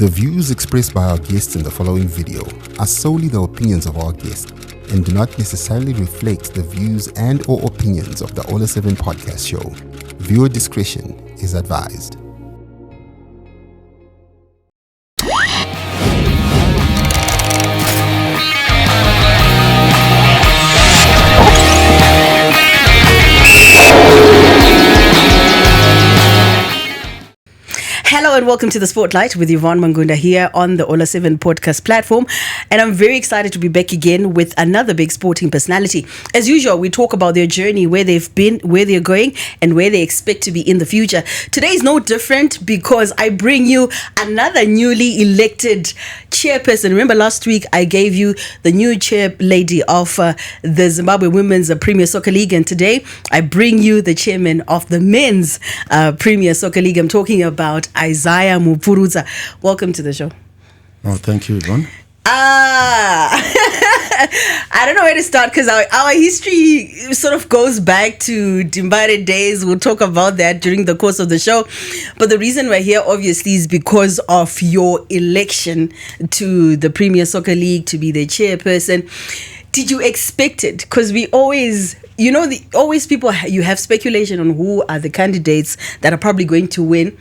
The views expressed by our guests in the following video are solely the opinions of our guests and do not necessarily reflect the views and or opinions of the Ola 7 podcast show. Viewer discretion is advised. Hello and welcome to the Sportlight with Yvonne Mangunda here on the Ola 7 podcast platform. And I'm very excited to be back again with another big sporting personality. As usual, we talk about their journey, where they've been, where they're going, and where they expect to be in the future. Today is no different because I bring you another newly elected chairperson. Remember last week I gave you the new chair lady of the Zimbabwe Women's Premier Soccer League, and today I bring you the chairman of the Men's Premier Soccer League. I'm talking about Isaiah Mupfurutsa. Welcome to the show. Oh, thank you, Yvonne. I don't know where to start because our history sort of goes back to Dimbare days. We'll talk about that during the course of the show. But the reason we're here, obviously, is because of your election to the Premier Soccer League to be the chairperson. Did you expect it? Because we always, always people, you have speculation on who are the candidates that are probably going to win.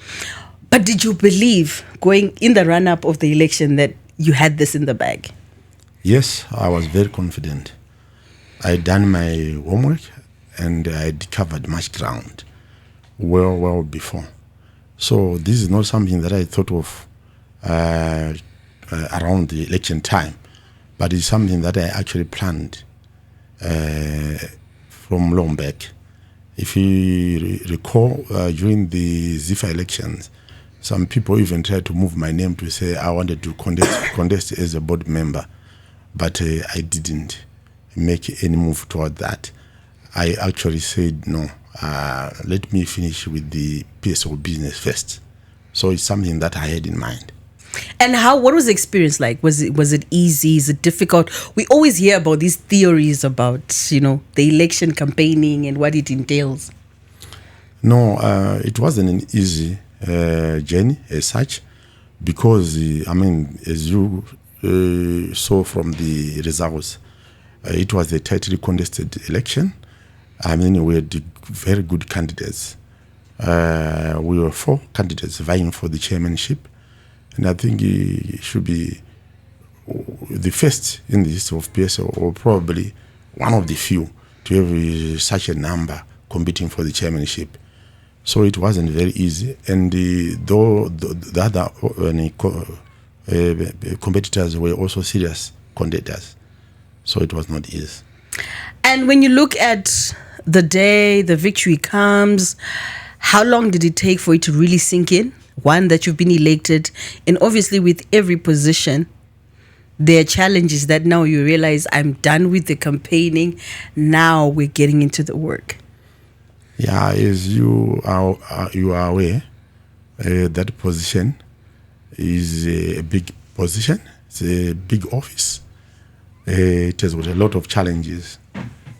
But did you believe going in the run-up of the election that you had this in the bag? Yes, I was very confident. I had done my homework and I had covered much ground well before. So this is not something that I thought of around the election time, but it's something that I actually planned from long back. If you recall, during the ZIFA elections, some people even tried to move my name to say I wanted to contest as a board member, but I didn't make any move toward that. I actually said, no, let me finish with the PSO business first. So it's something that I had in mind. And what was the experience like? Was it easy? Is it difficult? We always hear about these theories about, the election campaigning and what it entails. No, it wasn't an easy journey as such, because as you saw from the results, it was a tightly contested election. We had very good candidates. We were 4 candidates vying for the chairmanship, and I think it should be the first in the history of PSO, or probably one of the few, to have such a number competing for the chairmanship. So it wasn't very easy, and though the other competitors were also serious contenders, so it was not easy. And when you look at the day the victory comes, how long did it take for it to really sink in? One, that you've been elected, and obviously with every position, there are challenges that now you realize, I'm done with the campaigning, now we're getting into the work. Yeah, as you are aware, that position is a big position. It's a big office. It has got a lot of challenges.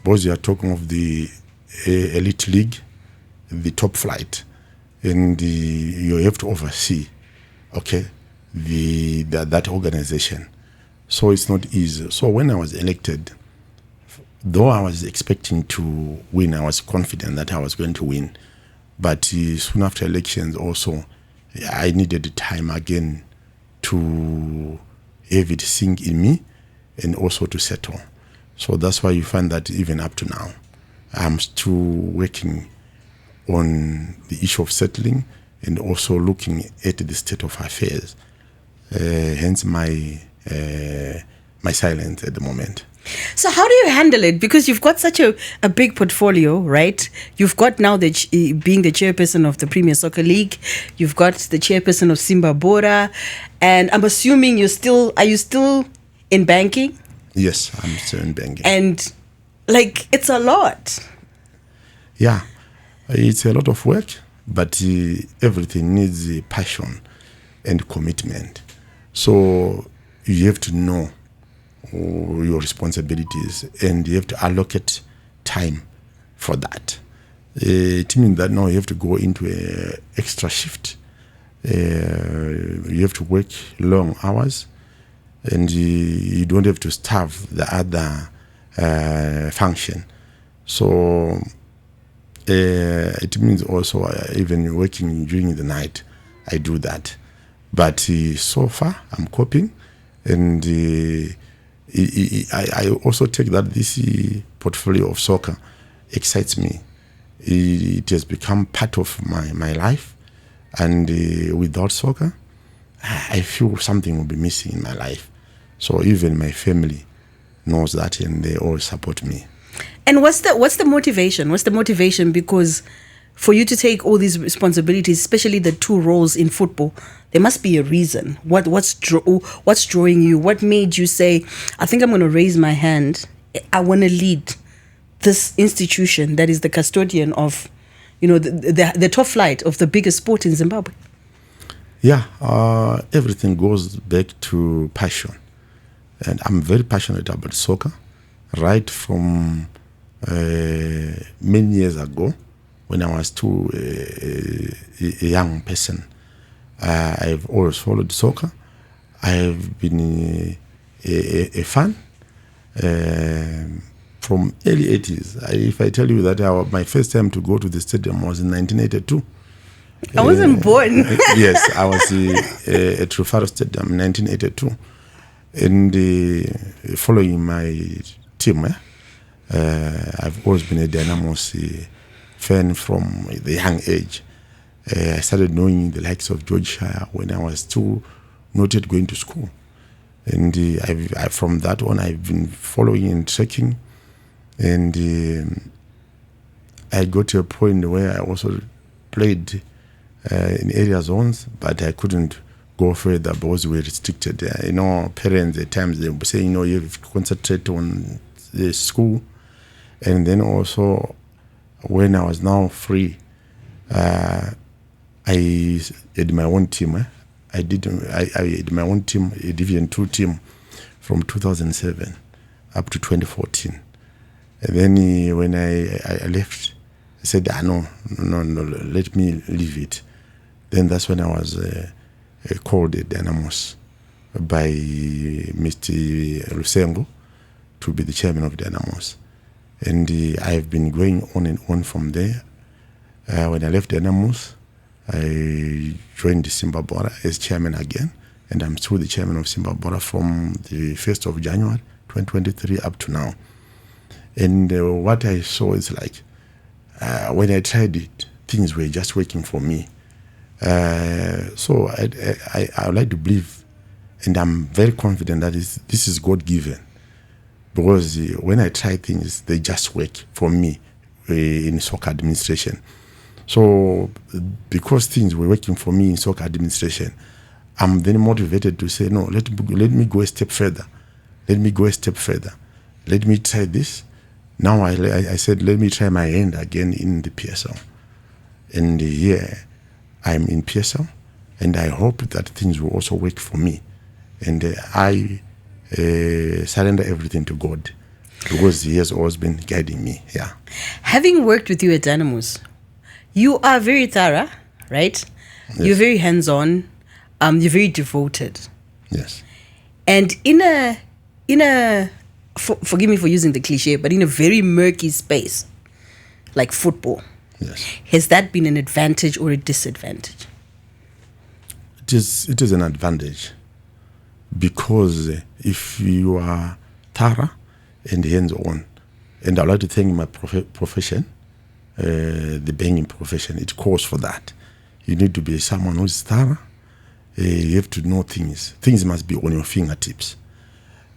Both you are talking of the elite league, the top flight, and you have to oversee, that organization. So it's not easy. So when I was elected, though I was expecting to win, I was confident that I was going to win. But soon after elections also, I needed time again to have it sink in me and also to settle. So that's why you find that even up to now, I'm still working on the issue of settling and also looking at the state of affairs. Hence my silence at the moment. So how do you handle it? Because you've got such a big portfolio, right? You've got now being the chairperson of the Premier Soccer League. You've got the chairperson of Simba, Bura. And I'm assuming are you still in banking? Yes, I'm still in banking. And it's a lot. Yeah, it's a lot of work, but everything needs passion and commitment. So you have to know your responsibilities and you have to allocate time for that. It means that now you have to go into an extra shift You have to work long hours, and you don't have to starve the other function. So it means also even working during the night, I do that. But so far, I'm coping, and I also take that this portfolio of soccer excites me. It has become part of my life, and without soccer, I feel something will be missing in my life. So even my family knows that, and they all support me. And what's the motivation? What's the motivation? Because for you to take all these responsibilities, especially the two roles in football, there must be a reason. What's drawing you? What made you say, I think I'm going to raise my hand. I want to lead this institution that is the custodian of, the top flight of the biggest sport in Zimbabwe? Yeah, everything goes back to passion. And I'm very passionate about soccer. Right from many years ago, when I was still a young person, I've always followed soccer. I've been a fan from early 80s. If I tell you that my first time to go to the stadium was in 1982. I wasn't born. Yes, I was at Rufaro Stadium in 1982. And following my team, I've always been a Dynamos fan from the young age. I started knowing the likes of George Shire when I was still not yet going to school. And from that on, I've been following and tracking. And I got to a point where I also played in area zones, but I couldn't go further because we were restricted. Parents at times, they would say, you have to concentrate on the school. And then also, when I was now free, I had my own team. I had my own team, a Division 2 team, from 2007 up to 2014. And then when I left, I said, no, let me leave it. Then that's when I was called a Dynamos by Mr. Lusengo to be the chairman of Dynamos. And I've been going on and on from there. When I left Dynamos, I joined Simba Bura as chairman again, and I'm still the chairman of Simba Bura from the 1st of January 2023 up to now. And what I saw is like, when I tried it, things were just working for me. So I would like to believe, and I'm very confident that this is God-given, because when I try things, they just work for me in soccer administration. So because things were working for me in soccer administration, I'm then motivated to say, no, let me go a step further. Let me go a step further. Let me try this. Now I said, let me try my hand again in the PSL. And here I'm in PSL, and I hope that things will also work for me. And I surrender everything to God, because He has always been guiding me. Yeah. Having worked with you at Dynamos, you are very thorough, right? Yes. You're very hands-on. You're very devoted. Yes. And in a forgive me for using the cliche, but in a very murky space, like football, Yes. has that been an advantage or a disadvantage? It is an advantage, because if you are thorough and hands-on, and I'd like to thank my profession, the banking profession, it calls for that. You need to be someone who's thorough. You have to know things. Things must be on your fingertips.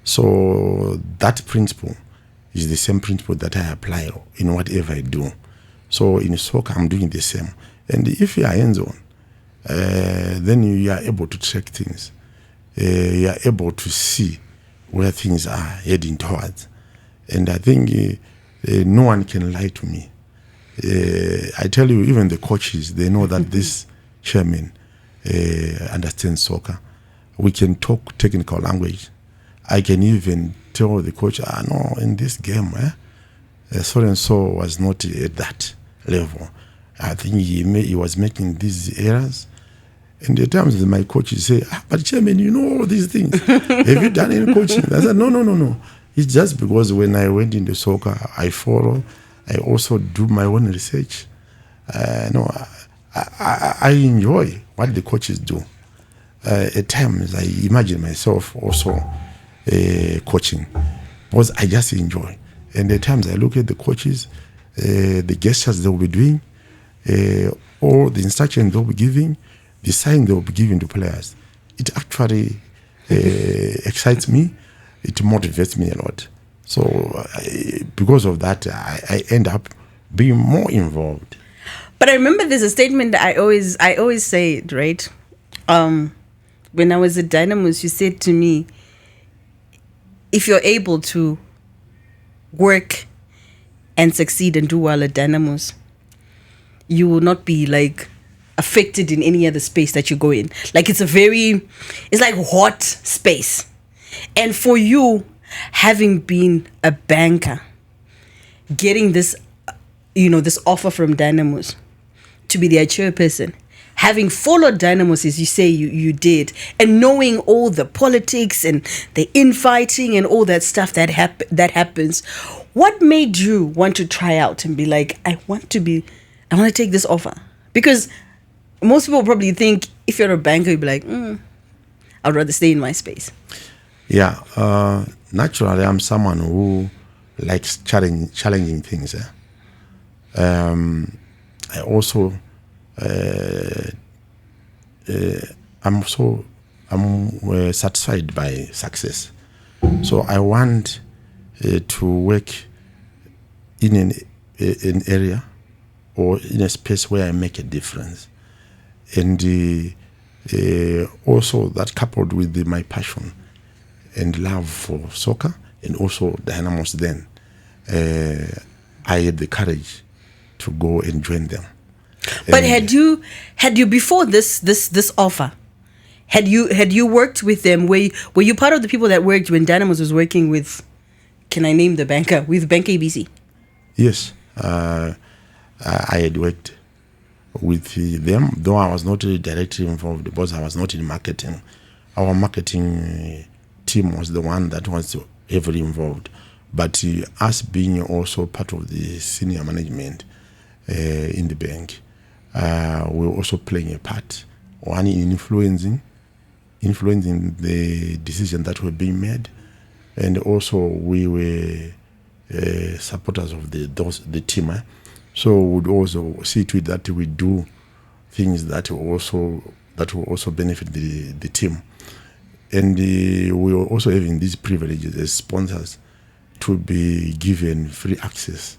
So that principle is the same principle that I apply in whatever I do. So in soccer, I'm doing the same. And if you are hands-on, then you are able to track things. You are able to see where things are heading towards. And I think no one can lie to me. I tell you, even the coaches, they know that this chairman understands soccer. We can talk technical language. I can even tell the coach, no, in this game, so-and-so was not at that level. I think he was making these errors. And at times my coaches say, but Chairman, you know all these things. Have you done any coaching? I said, no. It's just because when I went into soccer, I follow. I also do my own research. I enjoy what the coaches do. At times, I imagine myself also coaching because I just enjoy. And at times, I look at the coaches, the gestures they will be doing, or the instructions they will be giving, the sign they will be giving to players. It actually excites me. It motivates me a lot. So because of that, I end up being more involved. But I remember there's a statement that I always say it, right? When I was at Dynamos, you said to me, if you're able to work and succeed and do well at Dynamos, you will not be like affected in any other space that you go in. Like it's like hot space. And for you, having been a banker, getting this, this offer from Dynamos to be their chairperson, having followed Dynamos as you say you did, and knowing all the politics and the infighting and all that stuff that happens, what made you want to try out and be like, I want to take this offer? Because most people probably think if you're a banker, you'd be like, I'd rather stay in my space. Yeah, naturally, I'm someone who likes challenging things. I also, I'm satisfied by success. So I want to work in an area or in a space where I make a difference, and also that coupled with my passion and love for soccer and also Dynamos then, I had the courage to go and join them. But had you before this offer, had you worked with them? Were you part of the people that worked when Dynamos was working with, can I name the banker, with Bank ABC? Yes, I had worked with them, though I was not really directly involved because I was not in marketing. Our marketing team was the one that was heavily involved, but us being also part of the senior management in the bank, we were also playing a part, one in influencing the decision that were being made, and also we were supporters of the team. So we would also see to it that we do things that will also benefit the team. And we were also having these privileges as sponsors to be given free access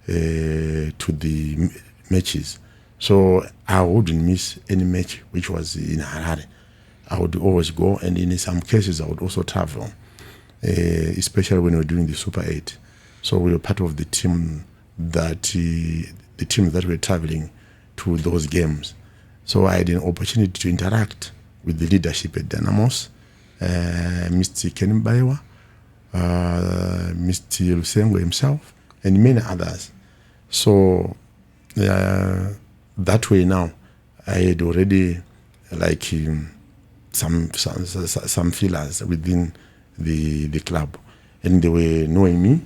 to the matches. So I wouldn't miss any match which was in Harare. I would always go, and in some cases I would also travel, especially when we were doing the Super 8. So we were part of the team that were traveling to those games. So I had an opportunity to interact with the leadership at Dynamos, Mr. Kenimbaewa, Mr. Lusengo himself, and many others. So that way now, I had already some feelers within the club, and they were knowing me,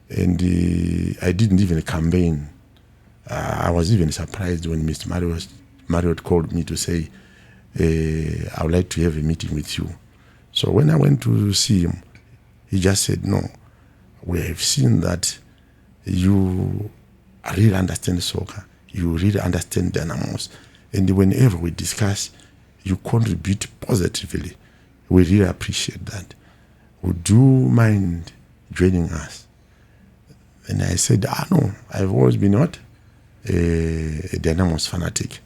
and I didn't even campaign. I was even surprised when Mr. Marriott called me to say, I would like to have a meeting with you. So when I went to see him, he just said, no, we have seen that you really understand soccer, you really understand Dynamos, and whenever we discuss, you contribute positively. We really appreciate that. Would you mind joining us? And I said, no, I've always been what? A Dynamos fanatic.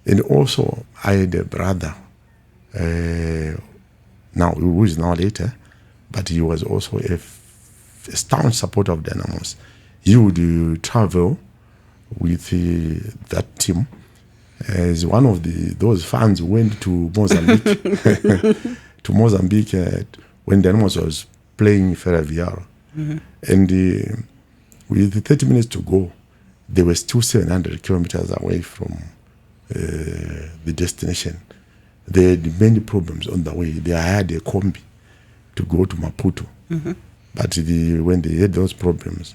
And also, I had a brother, now who is now later, but he was also a staunch supporter of Dynamos. He would travel with that team as one of those fans who went to Mozambique, when Dynamos was playing Ferroviário. Mm-hmm. And with 30 minutes to go, they were still 700 kilometers away from the destination, they had many problems on the way. They had a combi to go to Maputo. But when they had those problems,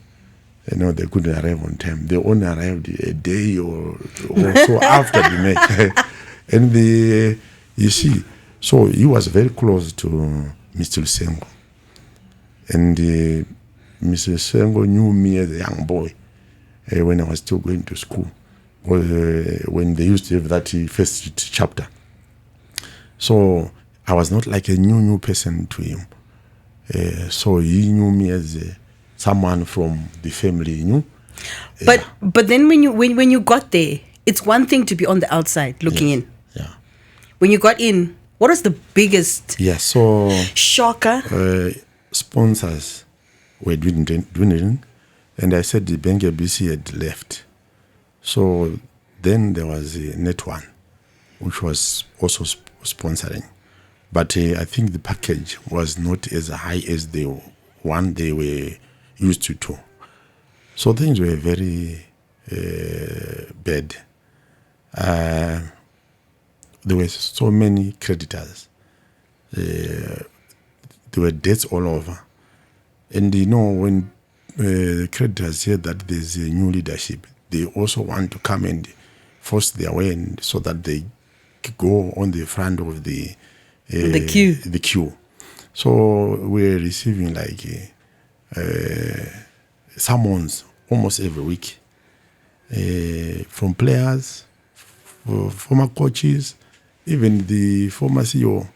they couldn't arrive on time. They only arrived a day or so after the match. And you see, so he was very close to Mr. Lusengo. And Mr. Lusengo knew me as a young boy when I was still going to school, when they used to have that first chapter. So I was not like a new person to him. So he knew me as someone from the family, you know. But then when you got there, it's one thing to be on the outside looking in. Yeah. When you got in, what was the biggest shocker? Sponsors were dwindling, and I said the Benga BC had left. So then there was Net One, which was also sponsoring. But I think the package was not as high as the one they were used to. So things were very bad. There were so many creditors. There were debts all over. And when creditors hear that there's a new leadership, they also want to come and force their way so that they go on the front of the queue. So we're receiving like summons almost every week from players, former coaches, even the former CEO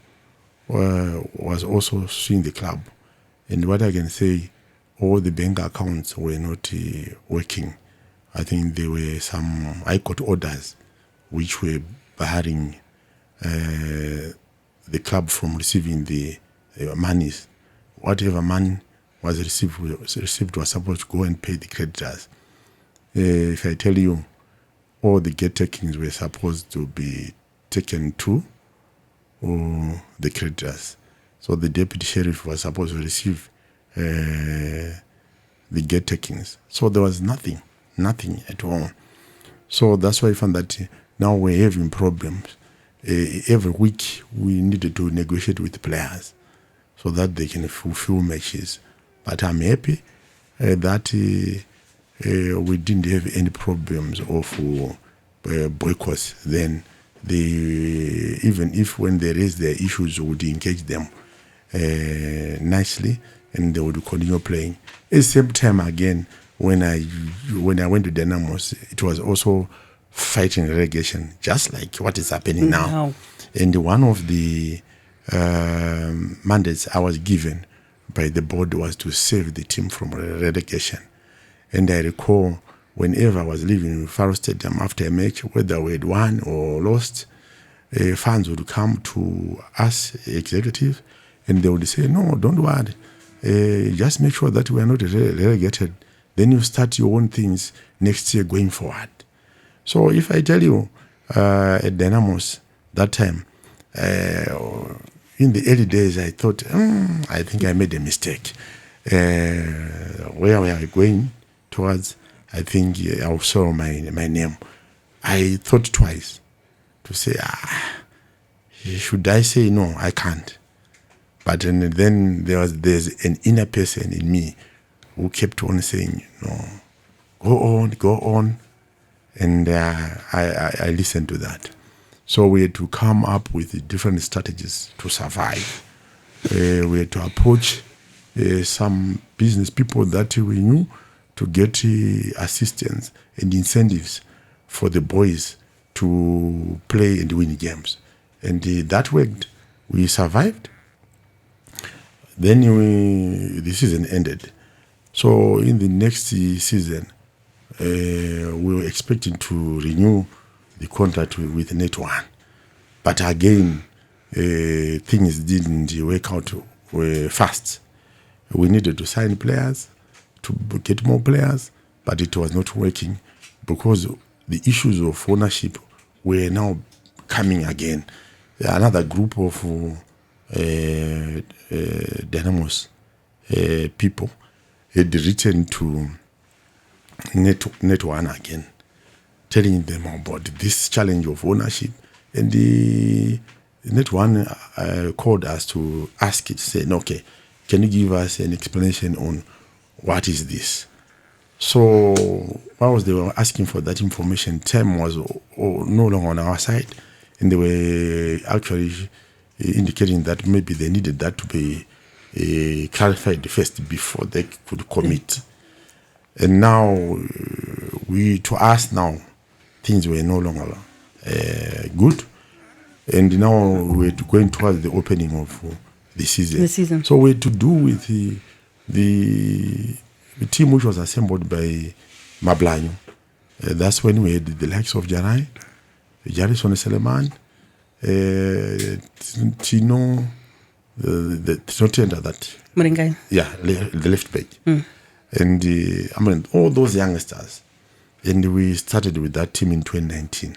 was also suing the club. And what I can say, all the bank accounts were not working. I think there were some high court orders which were barring the club from receiving the monies. Whatever money was received was supposed to go and pay the creditors. If I tell you, all the gate takings were supposed to be taken to the creditors. So the deputy sheriff was supposed to receive the gate takings. So there was nothing at all. So that's why I found that now we're having problems. Every week we needed to negotiate with players so that they can fulfill matches. But I'm happy that we didn't have any problems of boycotts. Then even if when they raise their issues, we would engage them nicely, and they would continue playing. At the same time, again, when I went to Dynamos, it was also fighting relegation, just like what is happening now. And one of the mandates I was given by the board was to save the team from relegation. And I recall whenever I was leaving Faro Stadium after a match, whether we had won or lost, fans would come to us, executives, and they would say, no, don't worry. Just make sure that we are not relegated. Then you start your own things next year going forward. So if I tell you, at Dynamos, that time, in the early days, I thought, I think I made a mistake. Where we are going towards, I think I saw my name. I thought twice to say, should I say no? I can't. But then there's an inner person in me who kept on saying, no, go on. And I listened to that. So we had to come up with different strategies to survive. We had to approach some business people that we knew to get assistance and incentives for the boys to play and win games. And that worked. We survived. Then the season ended. So in the next season, we were expecting to renew the contract with Net One. But again, things didn't work out fast. We needed to sign players, to get more players, but it was not working because the issues of ownership were now coming again. Another group of Dynamos people had written to Net One again telling them about this challenge of ownership. And the net one called us to ask it, saying, okay, can you give us an explanation on what is this? So while they were asking for that information, time was no longer on our side, and they were actually indicating that maybe they needed that to be clarified first before they could commit. And now, to us now, things were no longer good, and now we're going towards the opening of the season. So we had to do with the team which was assembled by Mablanyo. That's when we had the likes of Jarai, Jarison Seleman, Tino, the Tino that. Moringai. Yeah, the left back. And all those youngsters. And we started with that team in 2019.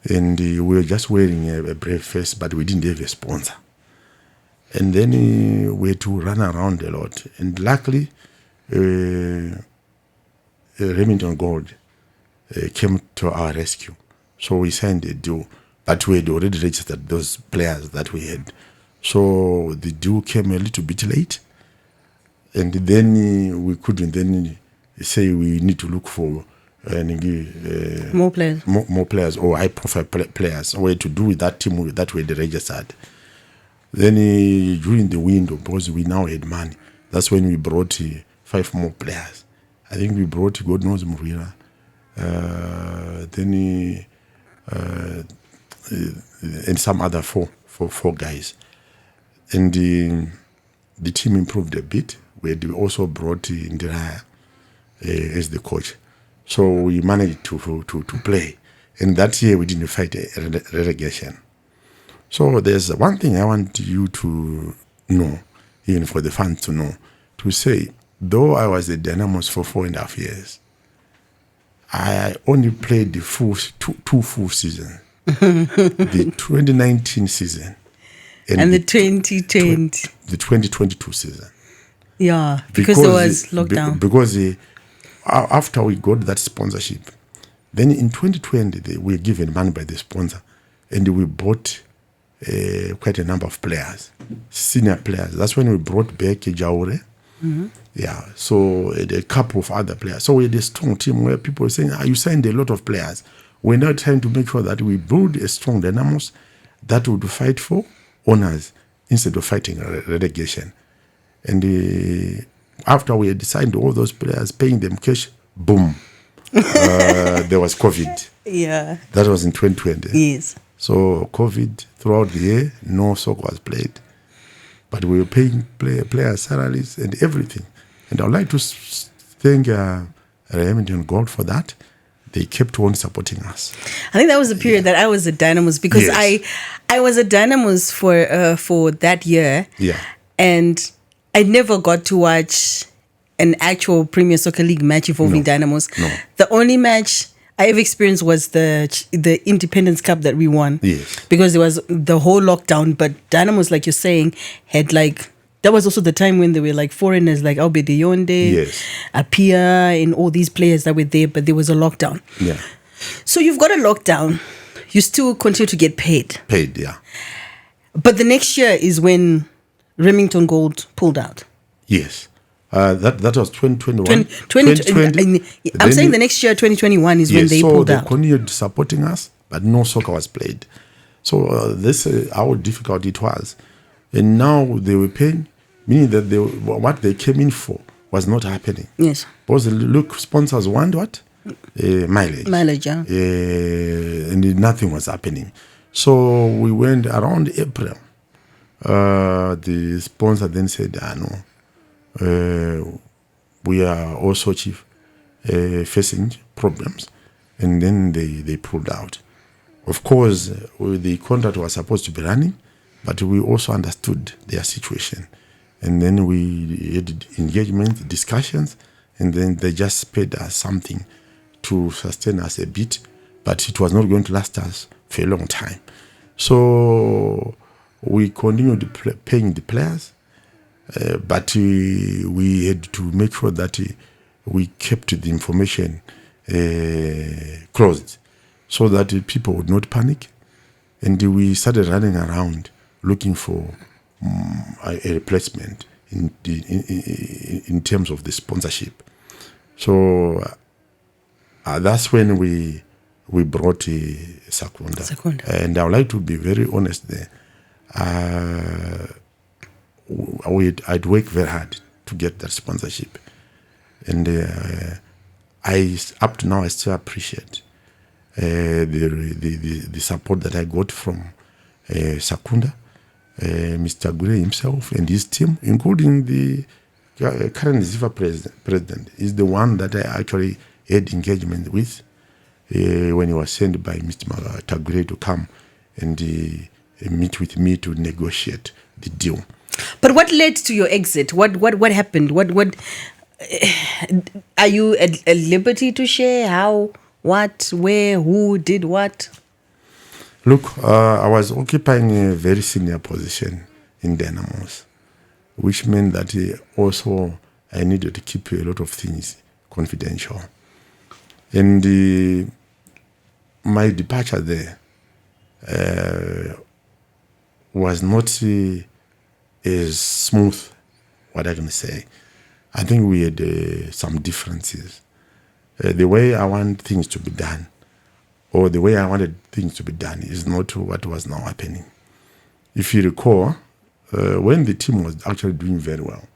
And we were just wearing a brave face, but we didn't have a sponsor. And then we had to run around a lot. And luckily, Remington Gold came to our rescue. So we signed a deal, but we had already registered those players that we had. So the deal came a little bit late. And then we couldn't then say we need to look for more players. More players or high-profile players. We had to do with that team that we had registered. Then during the window, because we now had money, that's when we brought 5 more players. I think we brought, God knows, Murira. And some other four guys. And the team improved a bit. We had also brought Ndiraya as the coach. So we managed to play. And that year we didn't fight a relegation. So there's one thing I want you to know, even for the fans to know, to say, though I was at Dynamos for 4.5 years, I only played the two full seasons. The 2019 season and the 2020. The 2022 season. Yeah, because there was lockdown. Because after we got that sponsorship, then in 2020 we were given money by the sponsor, and we bought quite a number of players, senior players. That's when we brought back Jaure. Yeah, so a couple of other players. So we had a strong team where people were saying, you signed a lot of players. We're now trying to make sure that we build a strong Dynamos that would fight for honors instead of fighting relegation. And after we had signed all those players, paying them cash, boom, there was COVID. Yeah. That was in 2020. Yes. So COVID, throughout the year, no soccer was played. But we were paying players' salaries and everything. And I would like to thank Remington Gold for that. They kept on supporting us. I think that was the period that I was at Dynamos, because Yes. I was at Dynamos for that year. Yeah. And I never got to watch an actual Premier Soccer League match involving Dynamos. No. The only match I ever experienced was the Independence Cup that we won. Yes. Because there was the whole lockdown, but Dynamos, like you're saying, had that was also the time when there were like foreigners like Albert de Yonde, Yes. Apia, and all these players that were there, but there was a lockdown. Yeah. So you've got a lockdown, you still continue to get paid. Paid, yeah. But the next year is when Remington Gold pulled out. Yes. That was 2021. 2020. I'm saying the next year, 2021, is when they pulled out. So they continued supporting us, but no soccer was played. So this how difficult it was. And now they were paying, meaning that what they came in for was not happening. Yes. Because look, sponsors want what? Mileage. Mileage, yeah. And nothing was happening. So we went around April. The sponsor then said, no, we are also facing problems. And then they pulled out. Of course, the contract was supposed to be running, but we also understood their situation. And then we had engagement, discussions, and then they just paid us something to sustain us a bit, but it was not going to last us for a long time. So we continued paying the players, but we had to make sure that we kept the information closed, so that people would not panic. And we started running around looking for a replacement in terms of the sponsorship. So that's when we brought Secunda. And I would like to be very honest there. I'd worked very hard to get that sponsorship. And up to now, I still appreciate the support that I got from Secunda, Mr. Gure himself and his team, including the current Ziva president, is the one that I actually had engagement with when he was sent by Mr. Tagure to come and meet with me to negotiate the deal. But what led to your exit? What happened? What are you at liberty to share? How, what, where, who did what? Look, I was occupying a very senior position in Dynamos, which meant that also I needed to keep a lot of things confidential. And my departure there was not as smooth, what I can say. I think we had some differences. The way I want things to be done, or the way I wanted things to be done, is not what was now happening. If you recall, when the team was actually doing very well,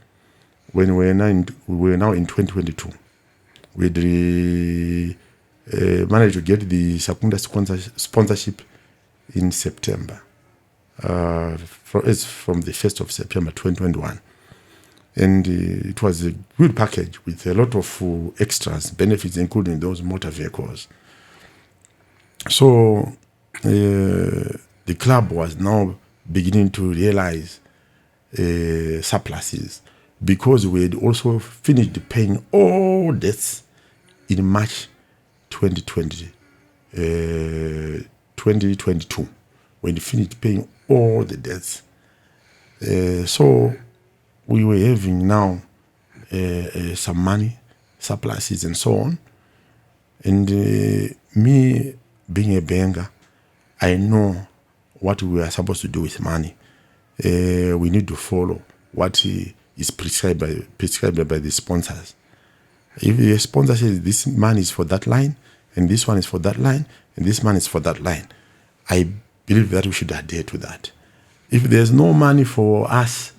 when we were now in 2022, we managed to get the Secunda sponsorship in September. It's from the 1st of September 2021. And it was a good package with a lot of extras, benefits, including those motor vehicles. So the club was now beginning to realize surpluses, because we had also finished paying all debts in March 2022, when we finished paying all the debts. So we were having now some money, surpluses and so on. And me being a banker, I know what we are supposed to do with money. We need to follow what is prescribed by the sponsors. If the sponsor says this money is for that line, and this one is for that line, and this money is for that line, I believe that we should adhere to that. If there's no money for us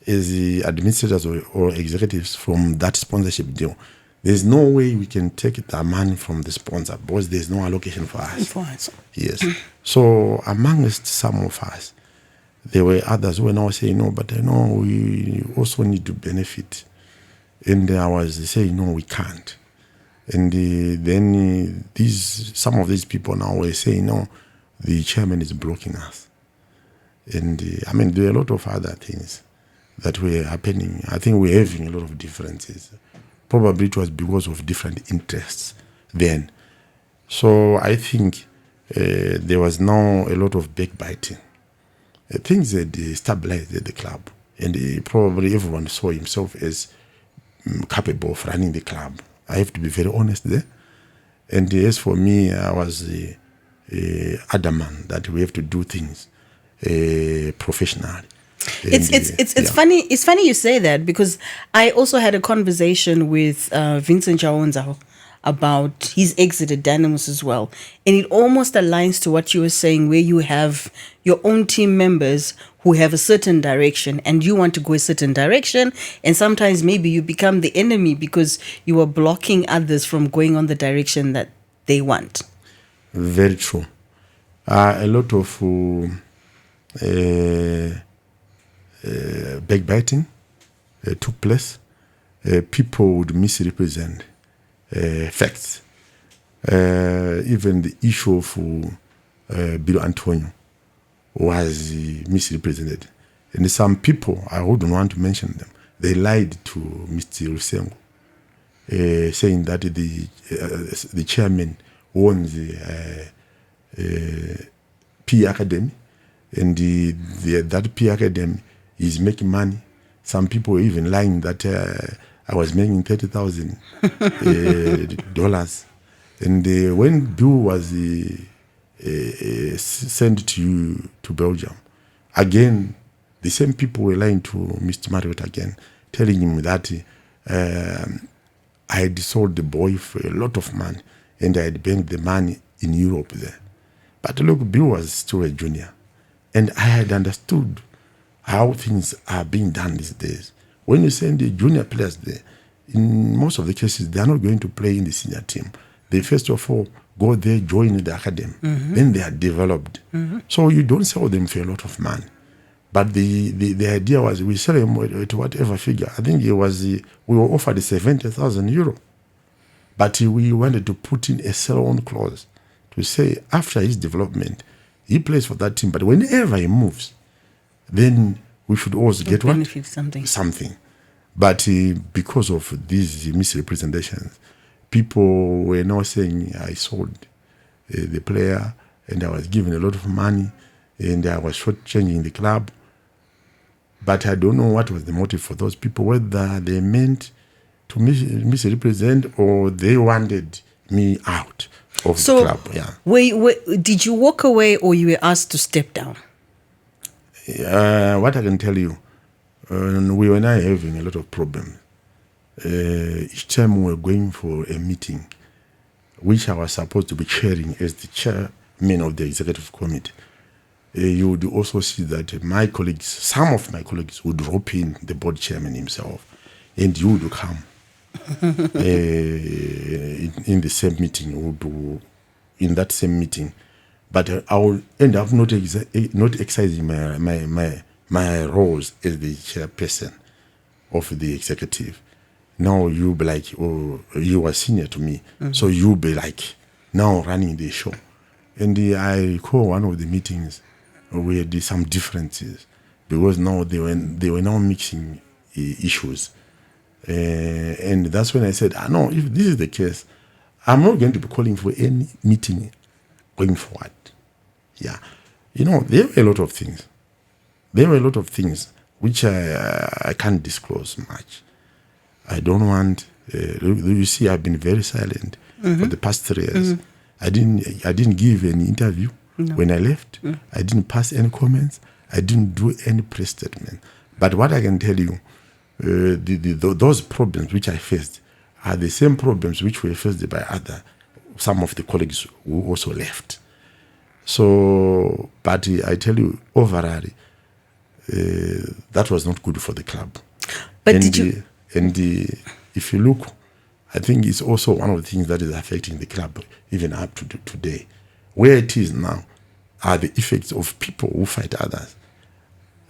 as the administrators or executives from that sponsorship deal, there's no way we can take the money from the sponsor, because there's no allocation for us. Yes. So amongst some of us, there were others who were now saying, no, but I know we also need to benefit. And I was saying, no, we can't. And then some of these people now were saying, no, the chairman is blocking us. And there are a lot of other things that were happening. I think we're having a lot of differences. Probably it was because of different interests then. So I think there was now a lot of backbiting. Things had stabilized at the club, and probably everyone saw himself as capable of running the club. I have to be very honest there. And as for me, I was adamant that we have to do things professionally. It's funny. It's funny you say that, because I also had a conversation with Vincent Jawonza about his exit at Dynamos as well, and it almost aligns to what you were saying, where you have your own team members who have a certain direction, and you want to go a certain direction, and sometimes maybe you become the enemy because you are blocking others from going on the direction that they want. Very true. A lot of backbiting took place. People would misrepresent facts. Even the issue of Bill Antonio was misrepresented. And some people, I wouldn't want to mention them, they lied to Mr. Rusengo, saying that the chairman owns the P Academy, and that P Academy is making money. Some people even lying that I was making $30,000 And when Bill was sent to Belgium, again, the same people were lying to Mr. Marriott again, telling him that I had sold the boy for a lot of money and I had banked the money in Europe there. But look, Bill was still a junior. And I had understood how things are being done these days. When you send the junior players there, in most of the cases, they are not going to play in the senior team. They first of all go there, join the academy. Then they are developed. So you don't sell them for a lot of money. But the idea was we sell him at whatever figure. I think it was we were offered 70,000 euro. But we wanted to put in a sell-on clause to say after his development, he plays for that team. But whenever he moves, then we should also get benefit what? Something. But because of these misrepresentations, people were now saying I sold the player and I was given a lot of money and I was shortchanging the club. But I don't know what was the motive for those people, whether they meant to misrepresent or they wanted me out of the club. Yeah. Did you walk away or you were asked to step down? What I can tell you, we were now having a lot of problems. Each time we were going for a meeting, which I was supposed to be chairing as the chairman of the executive committee, you would also see that my colleagues, some of my colleagues would drop in the board chairman himself, and you would come in the same meeting, in that same meeting. But I will end up not exercising my roles as the chairperson of the executive. Now you'll be like, oh, you are senior to me, so you'll be like now running the show. And I recall one of the meetings where there some differences because now they were now mixing issues, and that's when I said, no, if this is the case, I'm not going to be calling for any meeting going forward. Yeah, there were a lot of things. There were a lot of things which I can't disclose much. I don't want. You see, I've been very silent for the past 3 years. I didn't give any interview when I left. I didn't pass any comments. I didn't do any press statement. But what I can tell you, those problems which I faced are the same problems which were faced by some of the colleagues who also left. So, but I tell you, overall, that was not good for the club. But if you look, I think it's also one of the things that is affecting the club even up to today. Where it is now are the effects of people who fight others.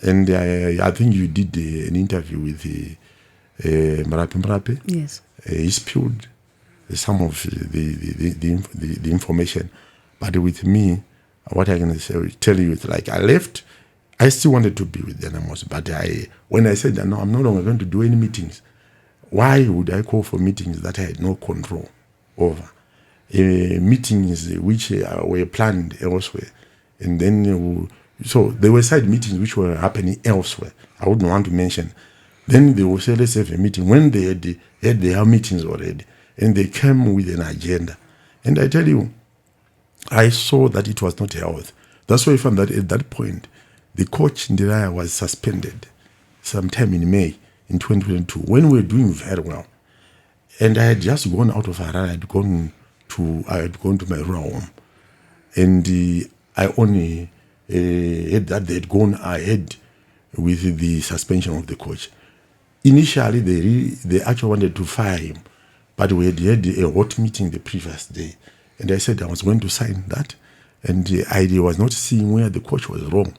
And I think you did an interview with Mrape. Yes. He spilled some of the information. But with me, what I can tell you is like I left. I still wanted to be with Dynamos, but when I said that no, I'm no longer going to do any meetings. Why would I call for meetings that I had no control over? Meetings which were planned elsewhere, and then so there were side meetings which were happening elsewhere. I wouldn't want to mention. Then they will say, let's have a meeting when they had their meetings already, and they came with an agenda. And I tell you, I saw that it was not health. That's why I found that at that point, the coach Ndiraya was suspended sometime in May in 2022 when we were doing very well. And I had just gone out of Harare. I had gone to my rural home. And I only heard that they had gone ahead with the suspension of the coach. Initially, they actually wanted to fire him. But we had a hot meeting the previous day. And I said I was going to sign that. And I was not seeing where the coach was wrong.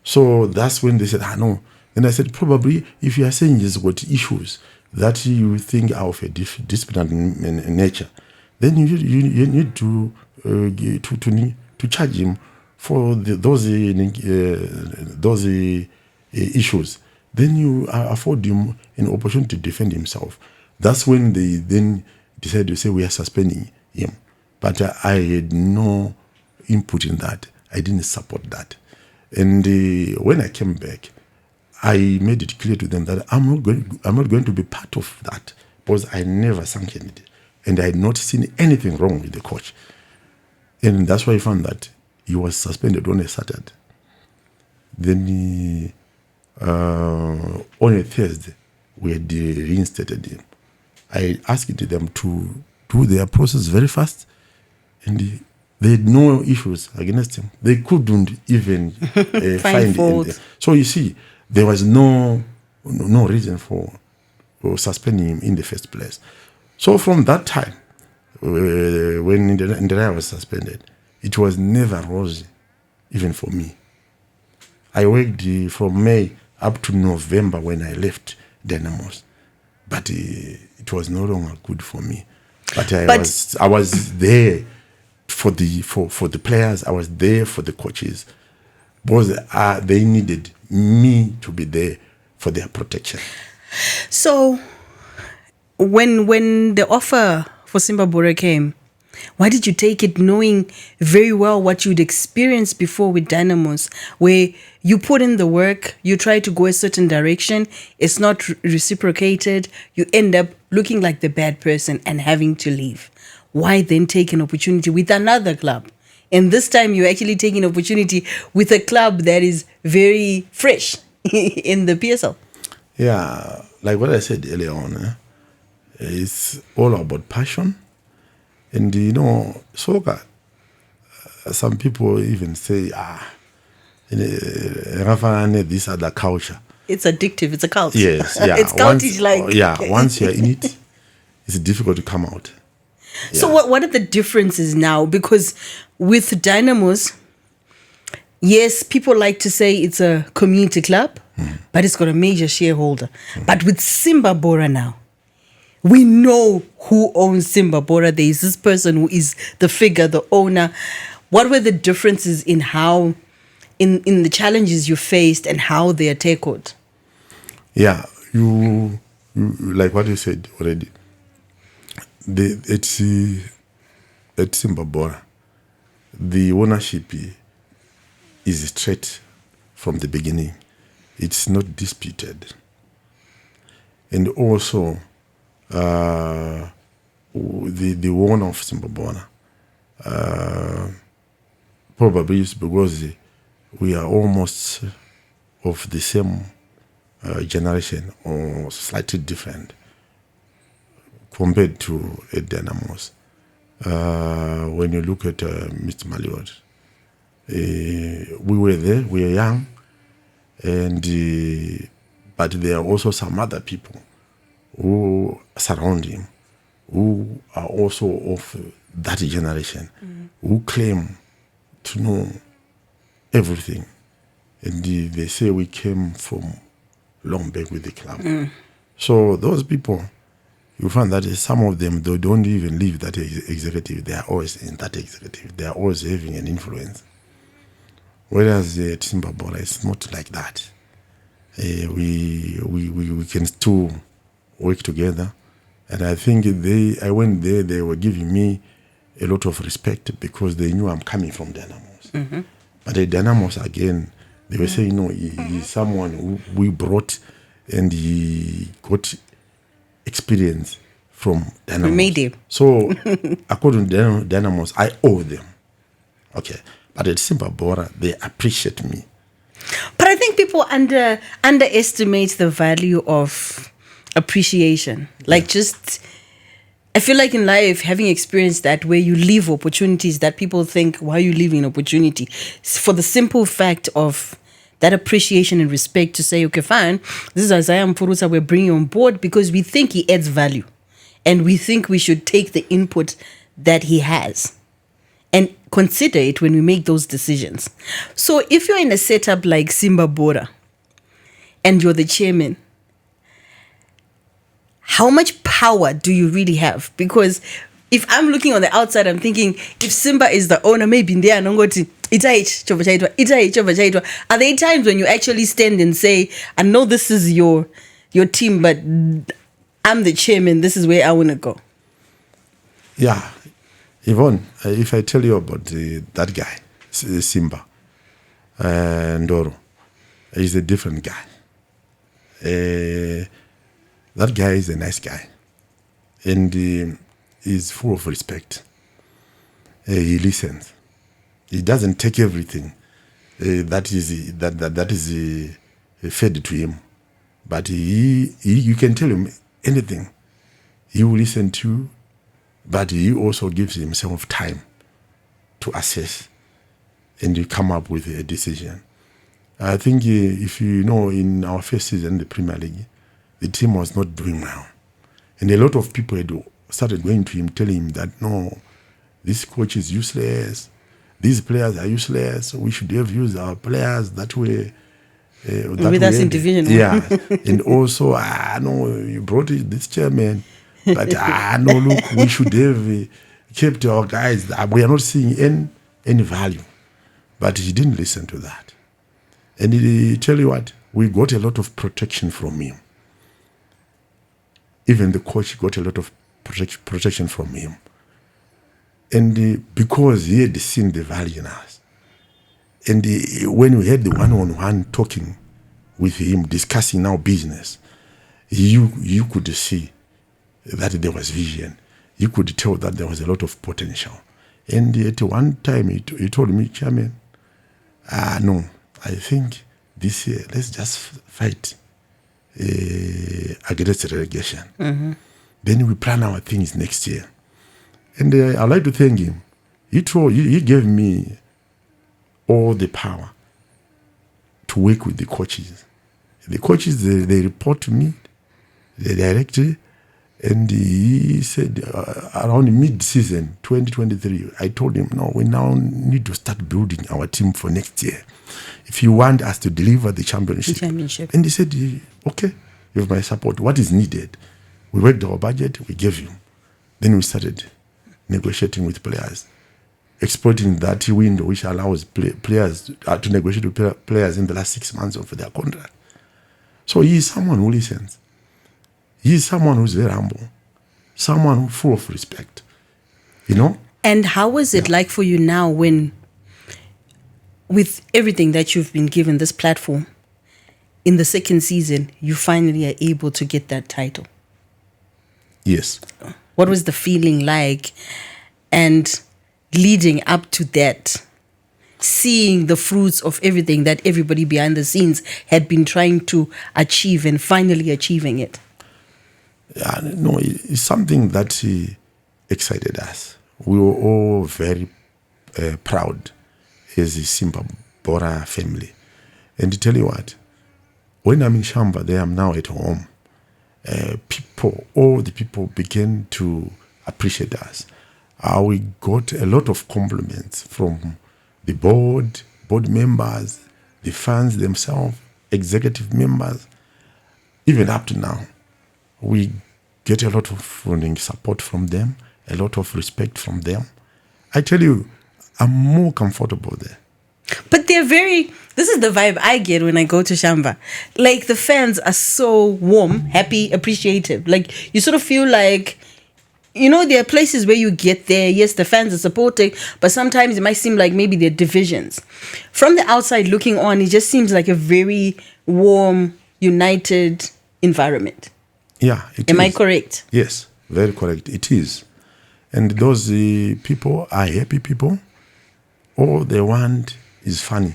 So that's when they said, no. And I said, probably if you are saying he's got issues that you think are of a disciplinary nature, then you need to charge him for those issues. Then you afford him an opportunity to defend himself. That's when they then decided to say we are suspending him. But I had no input in that. I didn't support that. And when I came back, I made it clear to them that I'm not going to be part of that because I never sanctioned it. And I had not seen anything wrong with the coach. And that's why I found that he was suspended on a Saturday. Then on a Thursday, we had reinstated him. I asked them to do their process very fast, and they had no issues against him. They couldn't even find fault. him. So you see, there was no reason for suspending him in the first place. So from that time, when Ndrea was suspended, it was never rosy, even for me. I worked from May up to November when I left Dynamos, but it was no longer good for me. But I was there for the players. I was there for the coaches, because they needed me to be there for their protection. So, when the offer for Simba Bura came, why did you take it knowing very well what you'd experienced before with Dynamos, where you put in the work, you try to go a certain direction, it's not reciprocated, you end up looking like the bad person and having to leave? Why then take an opportunity with another club? And this time you're actually taking an opportunity with a club that is very fresh in the PSL. Yeah, like what I said earlier on, it's all about passion. And soccer, some people even say, this other culture. It's addictive, it's a cult. Yes, yeah. It's cultish like. Yeah, once you're in it, it's difficult to come out. Yeah. So what are the differences now? Because with Dynamos, yes, people like to say it's a community club, but it's got a major shareholder. But with Simba Bura now, we know who owns Simba Bura. There is this person who is the figure, the owner. What were the differences in how, in the challenges you faced and how they are tackled? Yeah, you like what you said already. At Simba Bura, the ownership is straight from the beginning. It's not disputed. And also, the owner of Simba Bura, probably is because we are almost of the same generation or slightly different compared to Dynamos. When you look at Mr. Maliot, we were there, we were young, and but there are also some other people who surround him, who are also of that generation, who claim to know everything. And they say we came from long back with the club. So those people, you find that some of them, they don't even leave that executive. They are always in that executive. They are always having an influence. Whereas at Simba Bura, it's not like that. We can still work together. And I think I went there, they were giving me a lot of respect because they knew I'm coming from Dynamos. But at Dynamos, again, they were saying, no, he's someone who we brought and he got experience from Dynamos. We made him. So, according to Dynamos, I owe them. Okay. But at Simba Bura, they appreciate me. But I think people underestimate the value of appreciation. Like I feel like in life, having experienced that where you leave opportunities that people think, why are you leaving an opportunity? For the simple fact of that appreciation and respect to say, okay, fine, this is Isaiah Mupfurutsa, we're bringing on board because we think he adds value. And we think we should take the input that he has and consider it when we make those decisions. So if you're in a setup like Simba Bura and you're the chairman, how much power do you really have? Because if I'm looking on the outside, I'm thinking, if Simba is the owner, maybe in there, are there times when you actually stand and say, I know this is your team, but I'm the chairman, this is where I want to go? Yeah. Yvonne, if I tell you about that guy, Simba, Ndoro, he's a different guy. That guy is a nice guy. And is full of respect. He listens. He doesn't take everything that is fed to him, but you can tell him anything. He will listen to you, but he also gives himself time to assess and you come up with a decision. I think if you know, in our first season in the Premier League, the team was not doing well. And a lot of people had started going to him, telling him that, no, this coach is useless. These players are useless. We should have used our players that way. With us in Division 1. Yeah. And also, no, you brought this chairman. But, no, look, we should have kept our guys. We are not seeing any value. But he didn't listen to that. And he tell you what, we got a lot of protection from him. Even the coach got a lot of protection from him. And because he had seen the value in us. And when we had the one-on-one talking with him, discussing our business, you could see that there was vision. You could tell that there was a lot of potential. And at one time, he told me, Chairman, no, I think this year, let's just fight against relegation. Mm-hmm. Then we plan our things next year. And I'd like to thank him. He gave me all the power to work with the coaches. The coaches, they report to me, the director, and he said around mid-season, 2023, I told him, no, we now need to start building our team for next year if you want us to deliver the championship. And he said, okay, you have my support. What is needed? We worked our budget, we gave him. Then we started negotiating with players, exploiting that window which allows players to negotiate with players in the last 6 months of their contract. So he is someone who listens. He is someone who's very humble, someone who's full of respect, you know? And how was it like for you now when, with everything that you've been given this platform, in the second season, you finally are able to get that title? Yes. What was the feeling like? And leading up to that, seeing the fruits of everything that everybody behind the scenes had been trying to achieve and finally achieving it? No, it's something that excited us. We were all very proud as a Simba Bura family. And to tell you what, when I'm in Shamba, there I'm now at home. All the people began to appreciate us. We got a lot of compliments from the board members, the fans themselves, executive members. Even up to now, we get a lot of funding support from them, a lot of respect from them. I tell you, I'm more comfortable there. But this is the vibe I get when I go to Shamba. Like, the fans are so warm, happy, appreciative. Like, you sort of feel like, you know, there are places where you get there. Yes, the fans are supporting, but sometimes it might seem like maybe they're divisions. From the outside looking on, it just seems like a very warm, united environment. Yeah, it Am is. I correct? Yes, very correct. It is. And those people are happy people. All they want is funny.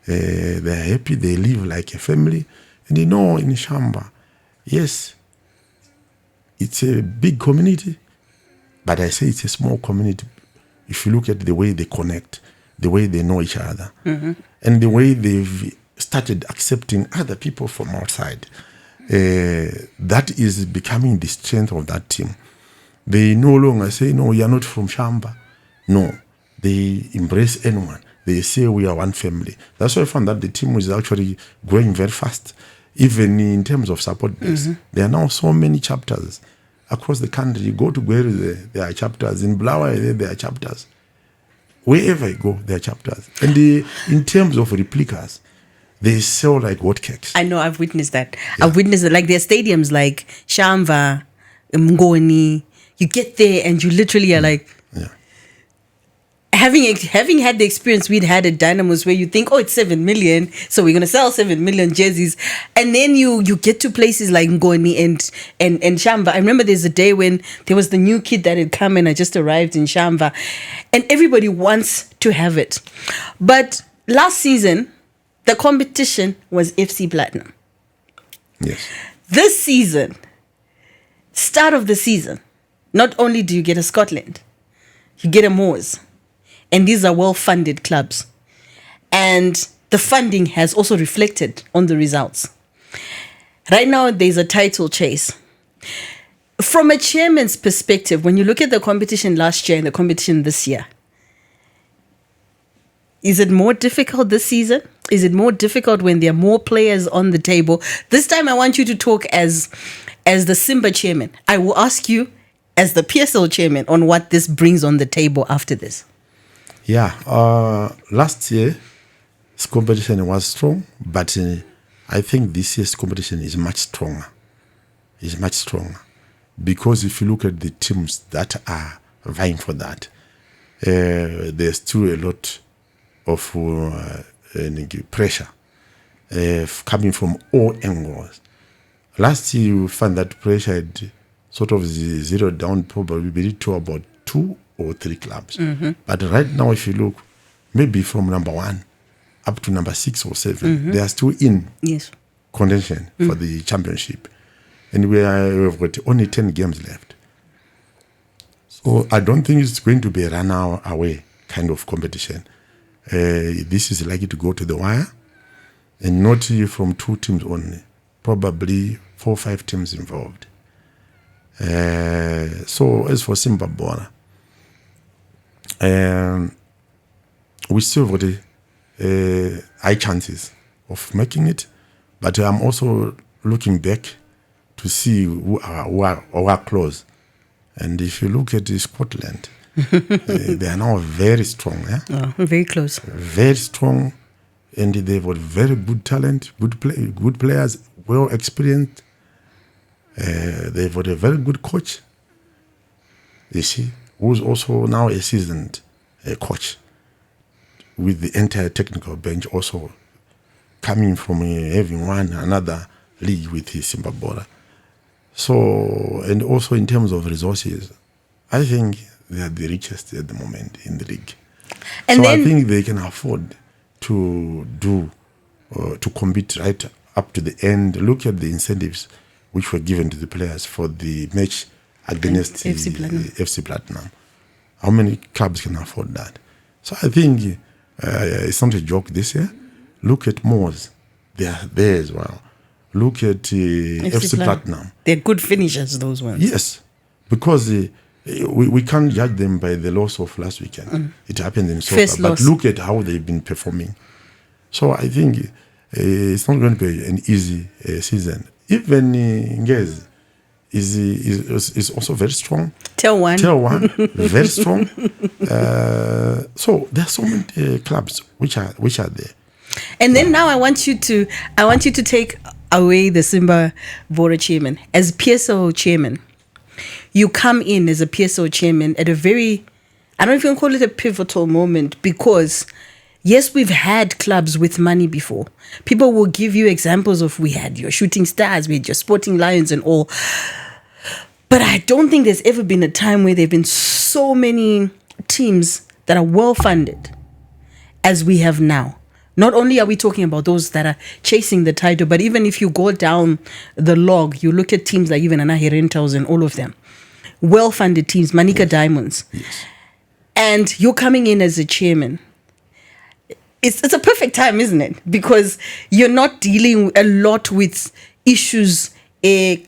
They're happy. They live like a family. And you know, in Shamba, yes, it's a big community, but I say it's a small community. If you look at the way they connect, the way they know each other, and the way they've started accepting other people from outside, that is becoming the strength of that team. They no longer say, no, you're not from Shamba. No, they embrace anyone. They say we are one family. That's why I found that the team is actually growing very fast. Even in terms of support base, there are now so many chapters across the country. You go to Gweri, there are chapters. In Blawa, there are chapters. Wherever you go, there are chapters. And in terms of replicas, they sell like hotcakes. I know, I've witnessed that. Yeah. I've witnessed it. Like, there are stadiums like Shamva, Mngoni. You get there and you literally are like, having had the experience we'd had at Dynamos, where you think, oh, it's 7 million, so we're gonna sell 7 million jerseys, and then you get to places like Ngoni and Shamba. I remember there's a day when there was the new kid that had come, and I just arrived in Shamba, and everybody wants to have it. But last season, the competition was FC Platinum. Yes. This season, start of the season, not only do you get a Scotland, you get a Moors. And these are well-funded clubs. And the funding has also reflected on the results. Right now, there's a title chase. From a chairman's perspective, when you look at the competition last year and the competition this year, is it more difficult this season? Is it more difficult when there are more players on the table? This time, I want you to talk as the Simba chairman. I will ask you as the PSL chairman on what this brings on the table after this. Yeah, last year's competition was strong, but I think this year's competition is much stronger. It's much stronger because if you look at the teams that are vying for that, there's still a lot of pressure coming from all angles. Last year, you found that pressure had sort of zeroed down probably to about 2 or 3 clubs. Mm-hmm. But right now, if you look, maybe from number 1 up to number 6 or 7, they are still in contention for the championship. And we've got only 10 games left. So I don't think it's going to be a run away kind of competition. This is likely to go to the wire, and not from 2 teams only, probably 4 or 5 teams involved. So as for Simba Bura, we still got high chances of making it, but I'm also looking back to see who are close. And if you look at Scotland, they are now very strong. Yeah? Oh, very close. Very strong, and they've got very good talent, good players, well experienced. They've got a very good coach, you see, who's also now a seasoned coach, with the entire technical bench also coming from having won another league with his Simba Bura. So, and also in terms of resources, I think they are the richest at the moment in the league. And so I think they can afford to to compete right up to the end. Look at the incentives which were given to the players for the match against FC Platinum. How many clubs can afford that? So I think it's not a joke this year. Look at Moors. They are there as well. Look at FC Platinum. They're good finishers, those ones. Yes, because we can't judge them by the loss of last weekend. It happened in soccer. But look at how they've been performing. So I think it's not going to be an easy season. Even Ngez is also very strong. Tell one, very strong. So there are so many clubs which are there. And then now I want you to take away the Simba Bura chairman. As PSO chairman, you come in as a PSO chairman at a very, I don't know if you can call it a pivotal moment, because yes, we've had clubs with money before. People will give you examples of, we had your Shooting Stars, we had your Sporting Lions and all. But I don't think there's ever been a time where there have been so many teams that are well-funded as we have now. Not only are we talking about those that are chasing the title, but even if you go down the log, you look at teams like even Anahe Rentals and all of them. Well-funded teams, Manica Diamonds. Yes. And you're coming in as a chairman. It's a perfect time, isn't it? Because you're not dealing a lot with issues,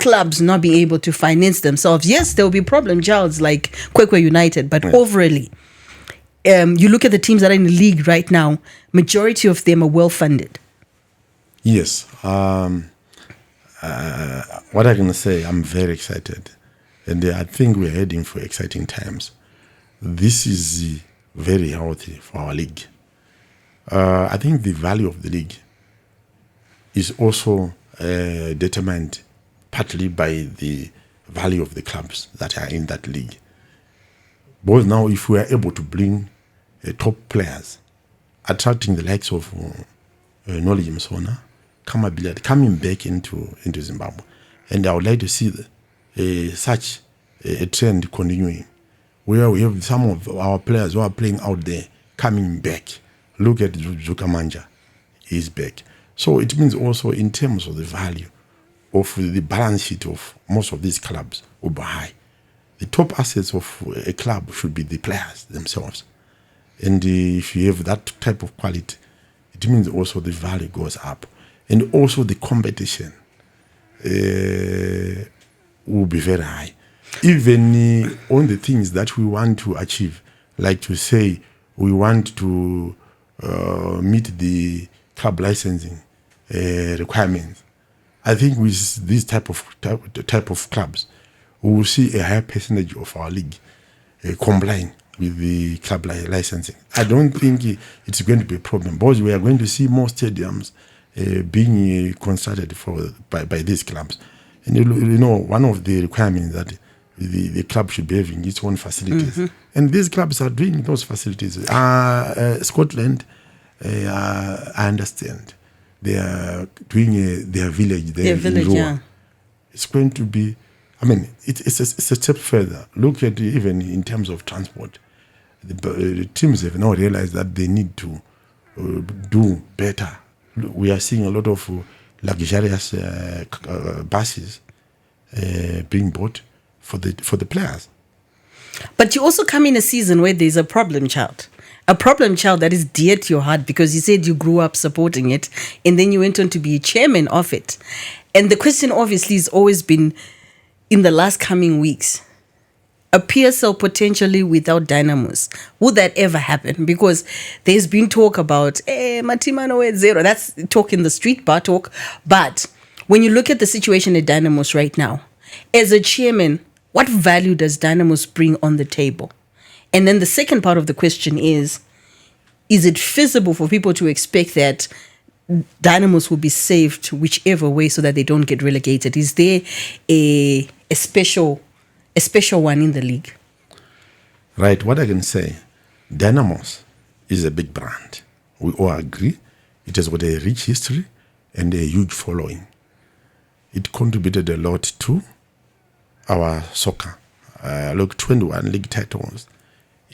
clubs not being able to finance themselves. Yes, there will be problem childs like Kwekwe United, but overally, you look at the teams that are in the league right now, majority of them are well-funded. Yes. What I can say, I'm very excited. And I think we're heading for exciting times. This is very healthy for our league. I think the value of the league is also determined partly by the value of the clubs that are in that league. Both now, if we are able to bring top players, attracting the likes of Knowledge Msona, coming back into Zimbabwe. And I would like to see such a trend continuing, where we have some of our players who are playing out there coming back. Look at Zukamanja, he's back. So it means also in terms of the value of the balance sheet of most of these clubs will be high. The top assets of a club should be the players themselves. And if you have that type of quality, it means also the value goes up. And also the competition will be very high. Even on the things that we want to achieve, like to say we want to meet the club licensing requirements, I think with this type of clubs, we will see a higher percentage of our league complying with the club licensing. I don't think it's going to be a problem, because we are going to see more stadiums being constructed by these clubs. And you know, one of the requirements that the club should be having its own facilities. Mm-hmm. And these clubs are doing those facilities. Scotland, I understand, they are doing their village there in Bura. Yeah. It's going to be, I mean, it's a step further. Look at even in terms of transport. The teams have now realized that they need to do better. We are seeing a lot of luxurious buses being bought for the players. But you also come in a season where there's a problem child that is dear to your heart, because you said you grew up supporting it and then you went on to be a chairman of it. And the question obviously has always been, in the last coming weeks, a PSL potentially without Dynamos. Would that ever happen? Because there's been talk about Matimano at zero. That's talk in the street, bar talk. But when you look at the situation at Dynamos right now, as a chairman, what value does Dynamos bring on the table? And then the second part of the question is it feasible for people to expect that Dynamos will be saved whichever way so that they don't get relegated? Is there a special one in the league? Right. What I can say, Dynamos is a big brand. We all agree. It has got a rich history and a huge following. It contributed a lot to our soccer. Look, 21 league titles.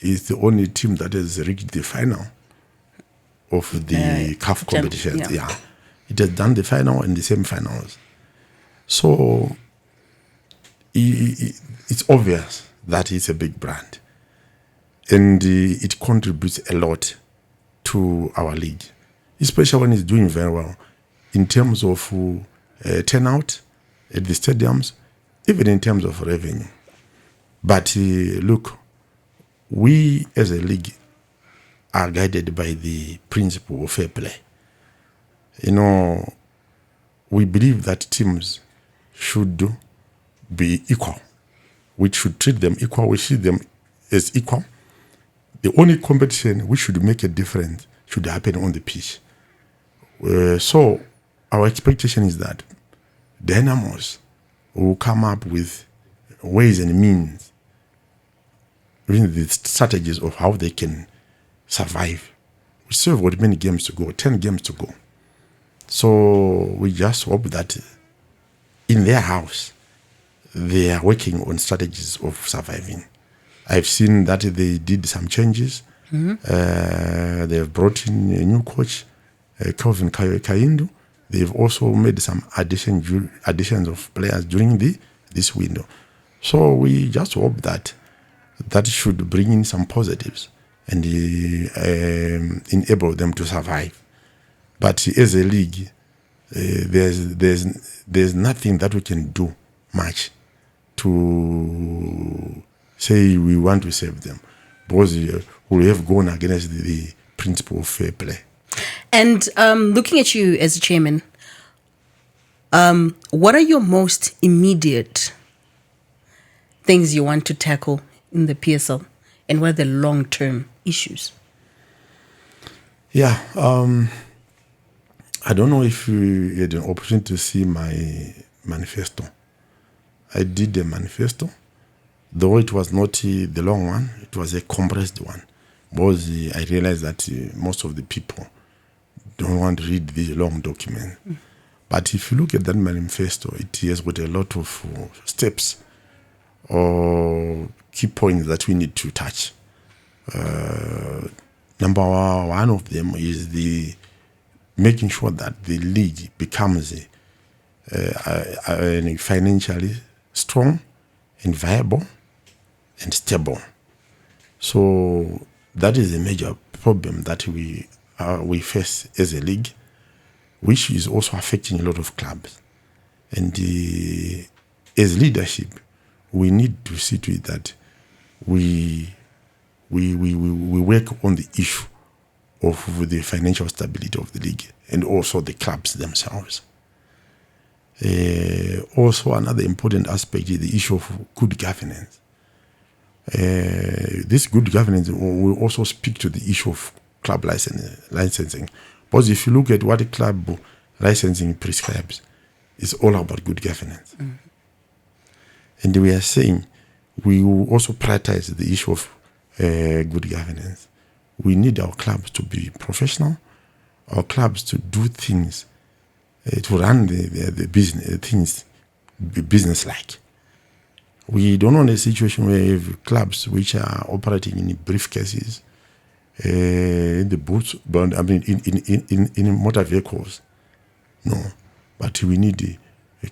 Is the only team that has reached the final of the CAF competitions. Yeah. It has done the final and the semi-finals. So it's obvious that it's a big brand. And it contributes a lot to our league, especially when it's doing very well in terms of turnout at the stadiums, even in terms of revenue. But look, we as a league are guided by the principle of fair play. You know, we believe that teams should be equal. We should treat them equal. We see them as equal. The only competition which should make a difference should happen on the pitch. So our expectation is that Dynamos will come up with ways and means, even the strategies of how they can survive. We still have got many games to go, 10 games to go. So we just hope that in their house, they are working on strategies of surviving. I've seen that they did some changes. Mm-hmm. They have brought in a new coach, Kelvin Kayindu. They've also made some additions of players during this window. So we just hope that should bring in some positives and enable them to survive. But as a league, there's nothing that we can do much to say we want to save them, because we have gone against the principle of fair play. And looking at you as a chairman, what are your most immediate things you want to tackle in the PSL, and what are the long-term issues? Yeah, I don't know if you had an opportunity to see my manifesto. I did a manifesto, though it was not the long one, it was a compressed one. because I realize that most of the people don't want to read these long documents. But if you look at that manifesto, it has got a lot of steps or key points that we need to touch. Number one of them is the making sure that the league becomes financially strong and viable and stable. So that is a major problem that we face as a league, which is also affecting a lot of clubs. And as leadership, we need to see to it that we work on the issue of the financial stability of the league and also the clubs themselves. Also, another important aspect is the issue of good governance. This good governance will also speak to the issue of club licensing. Because if you look at what club licensing prescribes, it's all about good governance. Mm-hmm. And we are saying we will also prioritize the issue of good governance. We need our clubs to be professional, our clubs to do things, to run the business things business-like. We don't want a situation where we have clubs which are operating in briefcases, in the boots, but I mean in motor vehicles. No, but we need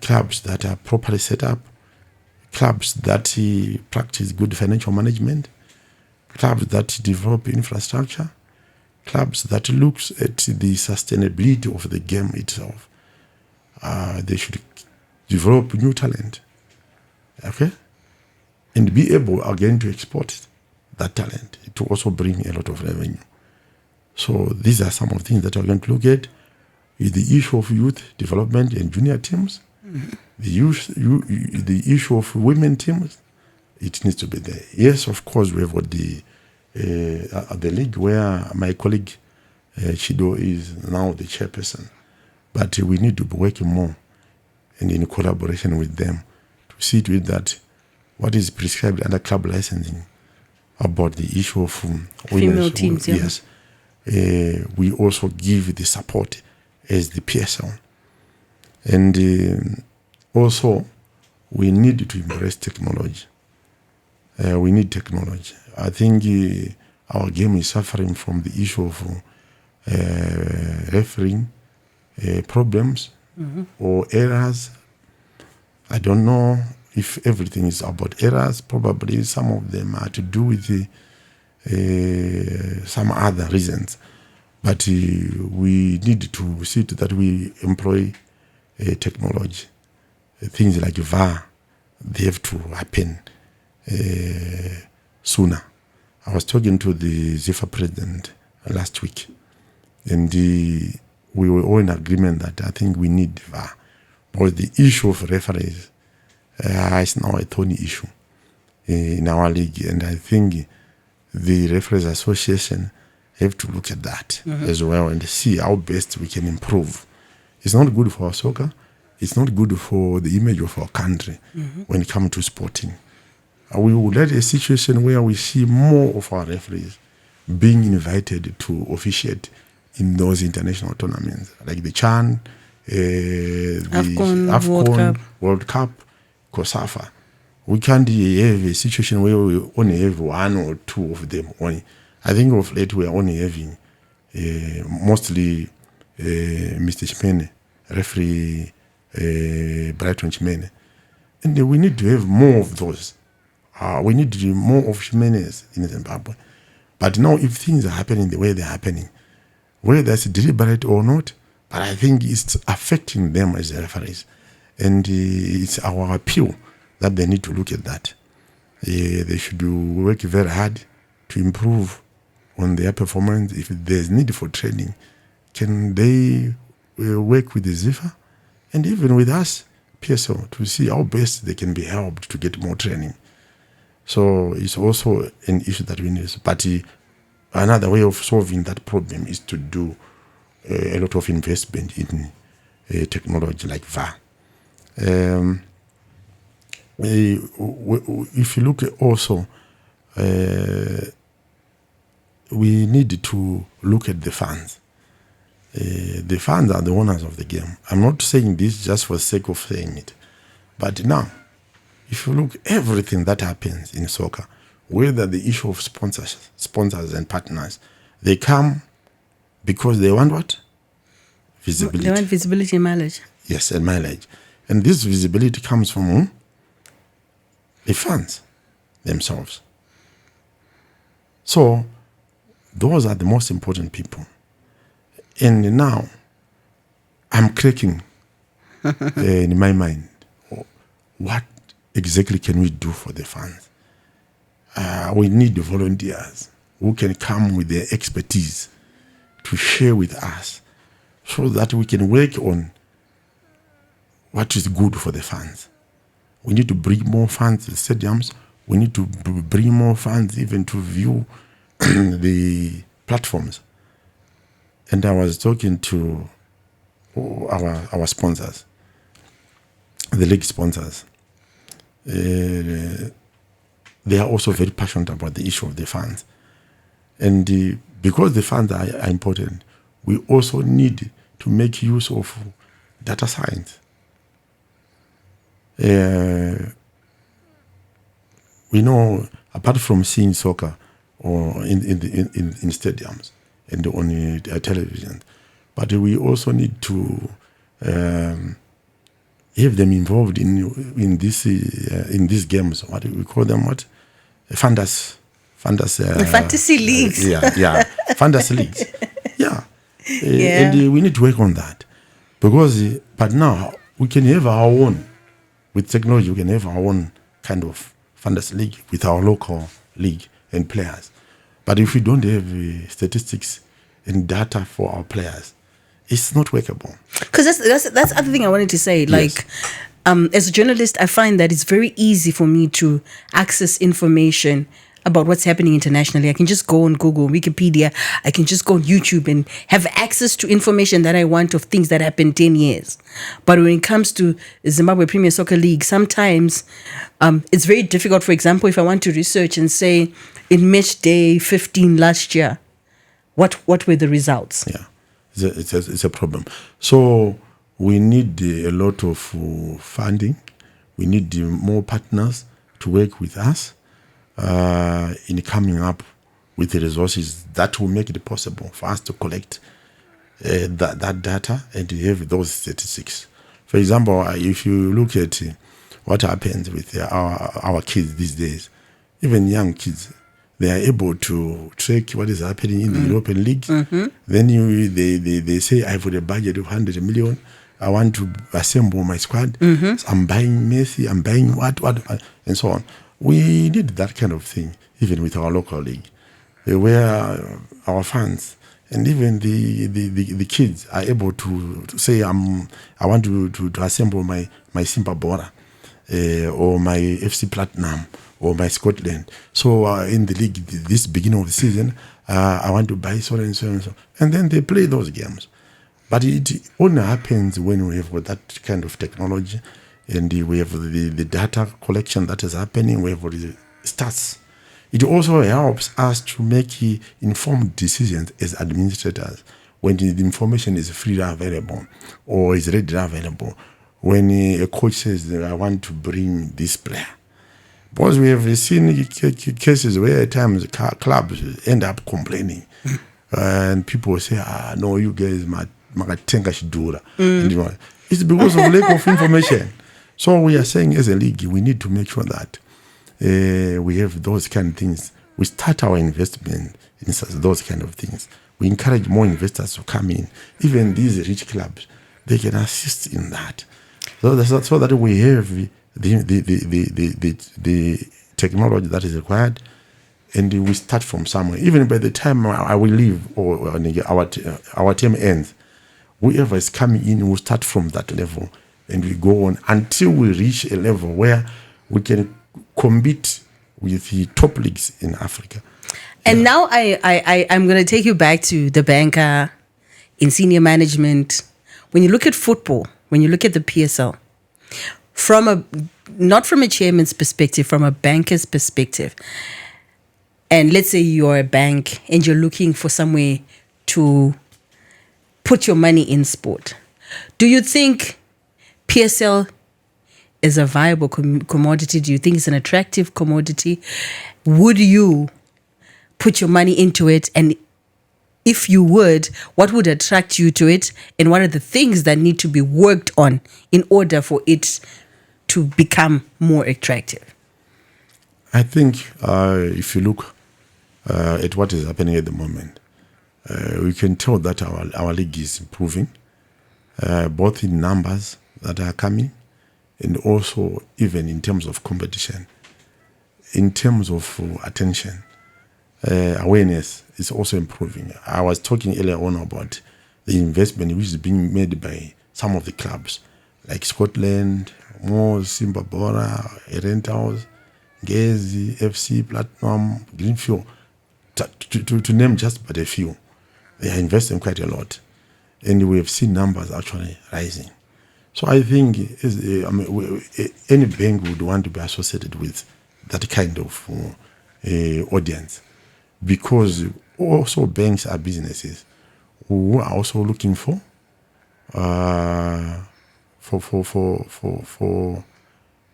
clubs that are properly set up, clubs that practice good financial management, clubs that develop infrastructure, clubs that looks at the sustainability of the game itself. They should develop new talent, okay, and be able again to export that talent to also bring a lot of revenue. So these are some of the things that we're going to look at. Is the issue of youth development and junior teams, the issue of women teams. It needs to be there. Yes, of course, we have got the league where my colleague Chido is now the chairperson, but we need to be working more and in collaboration with them to see to it that what is prescribed under club licensing about the issue of female teams. Yes, we also give the support as the PSL, and also we need to embrace technology. We need technology. I think our game is suffering from the issue of refereeing problems or errors. I don't know if everything is about errors. Probably some of them are to do with some other reasons. But we need to see to that we employ technology. Things like VAR, they have to happen sooner. I was talking to the ZIFA president last week, and we were all in agreement that I think we need VAR. But the issue of referees is now a thorny issue in our league, and I think the Referees Association have to look at that as well and see how best we can improve. It's not good for our soccer. It's not good for the image of our country when it comes to sporting. We would like a situation where we see more of our referees being invited to officiate in those international tournaments, like the CHAN, the AFCON, World Cup, COSAFA. We can't have a situation where we only have one or two of them only. I think of late we are only having mostly Mr. Chimene, referee Brighton Chimene. And we need to have more of those. We need to do more of Chimenes in Zimbabwe. But now if things are happening the way they're happening, whether it's deliberate or not, but I think it's affecting them as referees. And it's our appeal that they need to look at that. They should work very hard to improve on their performance. If there's need for training, can they work with the ZIFA and even with us, PSO, to see how best they can be helped to get more training. So it's also an issue that we need. But another way of solving that problem is to do a lot of investment in technology like VAR. If you look at also we need to look at the fans. The fans are the owners of the game. I'm not saying this just for the sake of saying it. But now, if you look everything that happens in soccer, whether the issue of sponsors and partners, they come because they want what? Visibility. They want visibility and mileage. Yes, and mileage. And this visibility comes from the fans themselves. So, those are the most important people. And now, I'm cracking in my mind, what exactly can we do for the fans? We need volunteers who can come with their expertise to share with us so that we can work on what is good for the fans. We need to bring more fans to the stadiums. We need to bring more fans even to view the platforms. And I was talking to our sponsors, the league sponsors. They are also very passionate about the issue of the fans. And because the fans are important, we also need to make use of data science. We know, apart from seeing soccer or in stadiums and on television, but we also need to have them involved in these games. What do we call them? What? Fantasy leagues. Fantasy leagues. Yeah. And we need to work on that because. But now we can have our own. With technology, we can have our own kind of fantasy league with our local league and players. But if we don't have statistics and data for our players, it's not workable. Because that's the other thing I wanted to say. Like, Yes. As a journalist, I find that it's very easy for me to access information about what's happening internationally. I can just go on Google, Wikipedia. I can just go on YouTube and have access to information that I want of things that happened 10 years. But when it comes to Zimbabwe Premier Soccer League, sometimes it's very difficult. For example, if I want to research and say in match day 15 last year, what were the results? Yeah, it's a problem. So we need a lot of funding. We need more partners to work with us in coming up with the resources that will make it possible for us to collect that data and to have those statistics. For example, if you look at what happens with our kids these days, even young kids, they are able to track what is happening in the European League. Mm-hmm. Then they say, I've got a budget of 100 million. I want to assemble my squad. Mm-hmm. So I'm buying Messi, I'm buying what, and so on. We need that kind of thing, even with our local league, where our fans and even the kids are able to say, I want to assemble my Simba Bura or my FC Platinum or my Scotland. So in the league, this beginning of the season, I want to buy so and so and so. And then they play those games. But it only happens when we have that kind of technology and we have the data collection that is happening, we have the stats. It also helps us to make informed decisions as administrators when the information is freely available or is readily available. When a coach says that I want to bring this player. Because we have seen cases where at times clubs end up complaining. And people say, no, you guys might Dura. It's because of lack of information. So we are saying as a league, we need to make sure that we have those kind of things. We start our investment in those kind of things. We encourage more investors to come in. Even these rich clubs, they can assist in that. So that we have the technology that is required, and we start from somewhere. Even by the time I will leave or our term ends, whoever is coming in will start from that level, and we go on until we reach a level where we can compete with the top leagues in Africa. And now I'm going to take you back to the banker in senior management. When you look at football, when you look at the PSL, not from a chairman's perspective, from a banker's perspective, and let's say you're a bank and you're looking for somewhere to put your money in sport, do you think PSL is a viable commodity? Do you think it's an attractive commodity? Would you put your money into it? And if you would, what would attract you to it? And what are the things that need to be worked on in order for it to become more attractive? I think if you look at what is happening at the moment, we can tell that our league is improving, both in numbers that are coming and also even in terms of competition. In terms of attention, awareness is also improving. I was talking earlier on about the investment which is being made by some of the clubs like Scotland, Simba, Bura, Rentals, Gezi, FC, Platinum, Greenfield, to name just but a few. They are investing quite a lot. And we have seen numbers actually rising. So I think any bank would want to be associated with that kind of audience, because also banks are businesses who are also looking for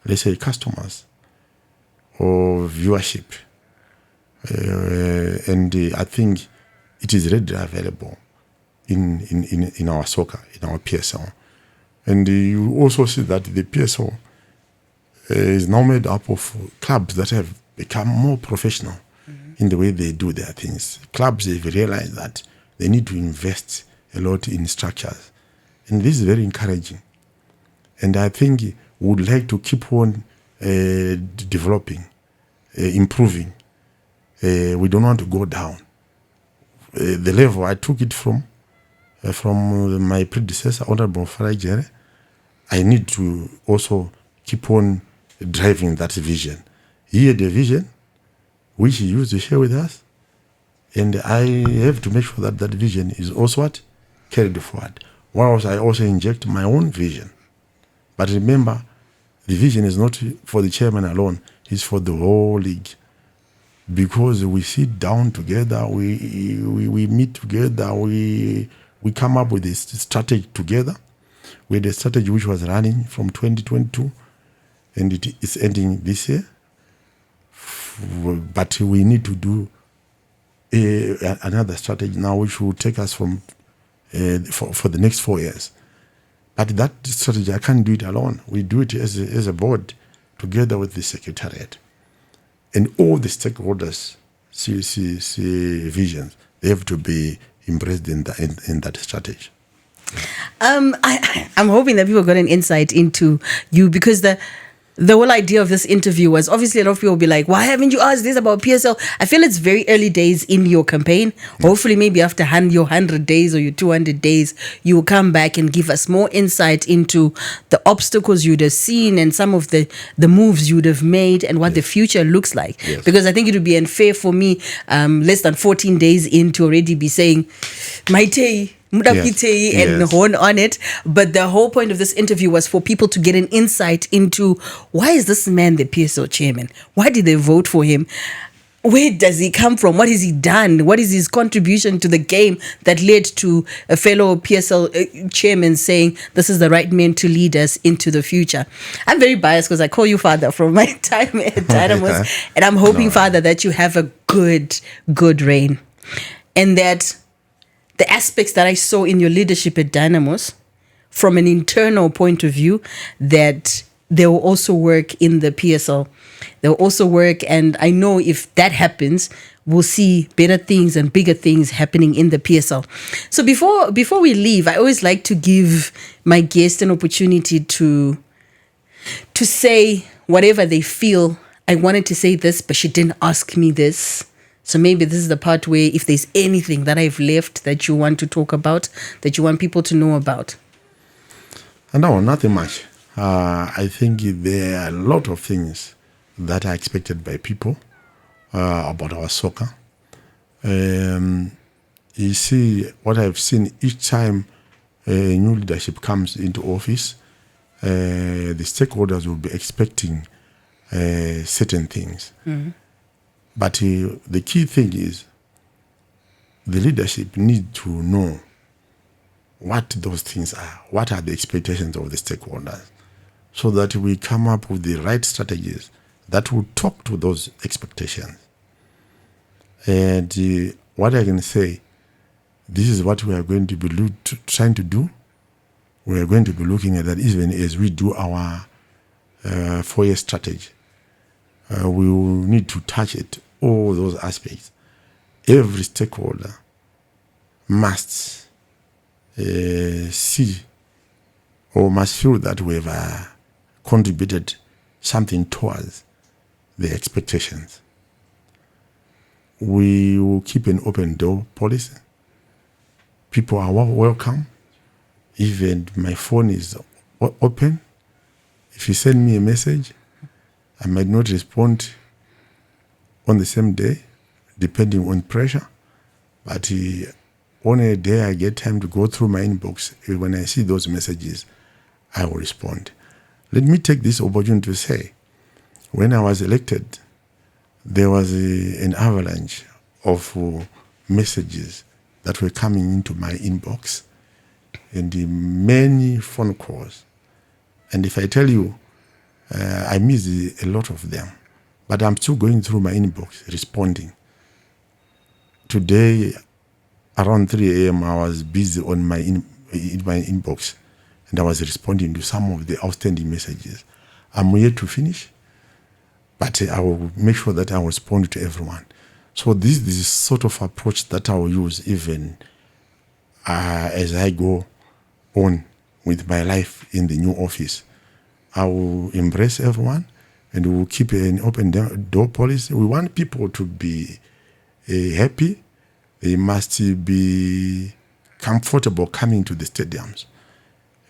let's say customers or viewership, and I think it is readily available in our soccer, in our PSL. And you also see that the PSL is now made up of clubs that have become more professional in the way they do their things. Clubs have realized that they need to invest a lot in structures. And this is very encouraging. And I think we would like to keep on developing, improving. We don't want to go down. The level I took it from my predecessor, Honorable Farajere, I need to also keep on driving that vision. He had a vision which he used to share with us, and I have to make sure that that vision is also carried forward. Whilst I also inject my own vision. But remember, the vision is not for the chairman alone, it's for the whole league. Because we sit down together, we meet together, we come up with this strategy together. We had a strategy which was running from 2022, and it is ending this year. But we need to do another strategy now, which will take us from for the next 4 years. But that strategy, I can't do it alone. We do it as a board, together with the secretariat. And all the stakeholders see visions. They have to be embraced in that strategy. I'm hoping that people got an insight into you, because the whole idea of this interview was, obviously a lot of people will be like, why haven't you asked this about PSL? I feel it's very early days in your campaign. Hopefully maybe after your 100 days or your 200 days, you will come back and give us more insight into the obstacles you'd have seen and some of the moves you'd have made and what the future looks like. Yes. Because I think it would be unfair for me, less than 14 days in, to already be saying, Maite, and horn on it. But the whole point of this interview was for people to get an insight into, why is this man the PSL chairman? Why did they vote for him? Where does he come from? What has he done? What is his contribution to the game that led to a fellow PSL chairman saying this is the right man to lead us into the future? I'm very biased because I call you father from my time at Dynamos, and I'm hoping, Father, that you have a good reign, and that the aspects that I saw in your leadership at Dynamos, from an internal point of view, that they will also work in the PSL. They'll also work, and I know if that happens, we'll see better things and bigger things happening in the PSL. So before we leave, I always like to give my guests an opportunity to say whatever they feel. I wanted to say this, but she didn't ask me this. So maybe this is the part where, if there's anything that I've left that you want to talk about, that you want people to know about. No, nothing much. I think there are a lot of things that are expected by people about our soccer. You see, what I've seen each time new leadership comes into office, the stakeholders will be expecting certain things. Mm-hmm. But the key thing is the leadership need to know what those things are, what are the expectations of the stakeholders, so that we come up with the right strategies that will talk to those expectations. And what I can say, this is what we are going to be trying to do. We are going to be looking at that even as we do our 4-year strategy. We will need to touch it, all those aspects. Every stakeholder must see or must feel that we have contributed something towards the expectations. We will keep an open door policy. People are welcome. Even my phone is open. If you send me a message, I might not respond on the same day, depending on pressure. But on a day I get time to go through my inbox, when I see those messages, I will respond. Let me take this opportunity to say, when I was elected, there was an avalanche of messages that were coming into my inbox and many phone calls. And if I tell you, I miss a lot of them, but I'm still going through my inbox, responding. Today, around 3 a.m., I was busy on my inbox, and I was responding to some of the outstanding messages. I'm yet to finish, but I will make sure that I respond to everyone. So this is sort of approach that I will use even as I go on with my life in the new office. I will embrace everyone, and we will keep an open door policy. We want people to be happy. They must be comfortable coming to the stadiums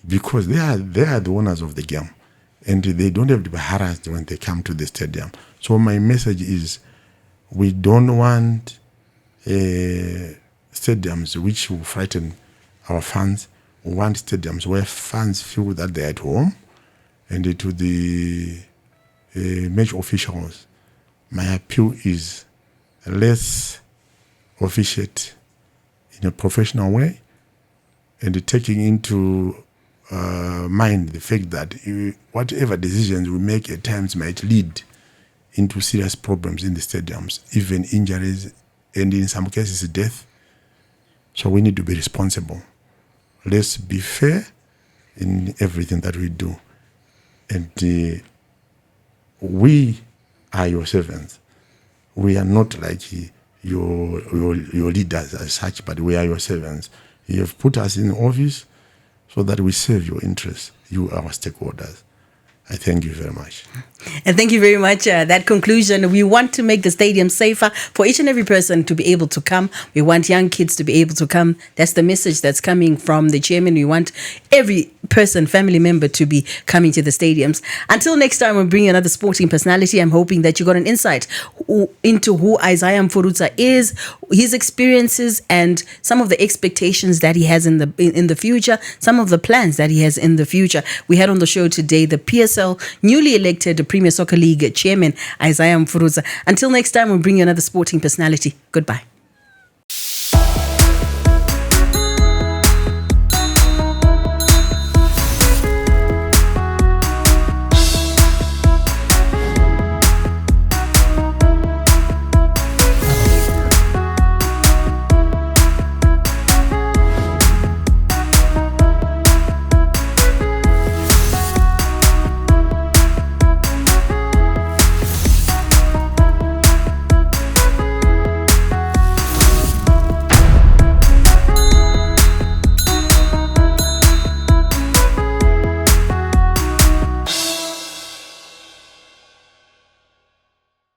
because they are the owners of the game, and they don't have to be harassed when they come to the stadium. So my message is, we don't want stadiums which will frighten our fans. We want stadiums where fans feel that they're at home. And to the match officials, my appeal is, let's officiate in a professional way, and taking into mind the fact that whatever decisions we make at times might lead into serious problems in the stadiums, even injuries, and in some cases death. So we need to be responsible. Let's be fair in everything that we do. And we are your servants. We are not like your leaders as such, but we are your servants. You have put us in office so that we serve your interests, you our stakeholders. I thank you very much. And thank you very much. That conclusion, we want to make the stadium safer for each and every person to be able to come. We want young kids to be able to come. That's the message that's coming from the chairman. We want every person, family member, to be coming to the stadiums. Until next time, we'll bring another sporting personality. I'm hoping that you got an insight into who Isaiah Mupfurutsa is, his experiences, and some of the expectations that he has in the future, some of the plans that he has in the future. We had on the show today the PSL newly elected Premier Soccer League chairman, Isaiah Mupfurutsa. Until next time, we'll bring you another sporting personality. Goodbye.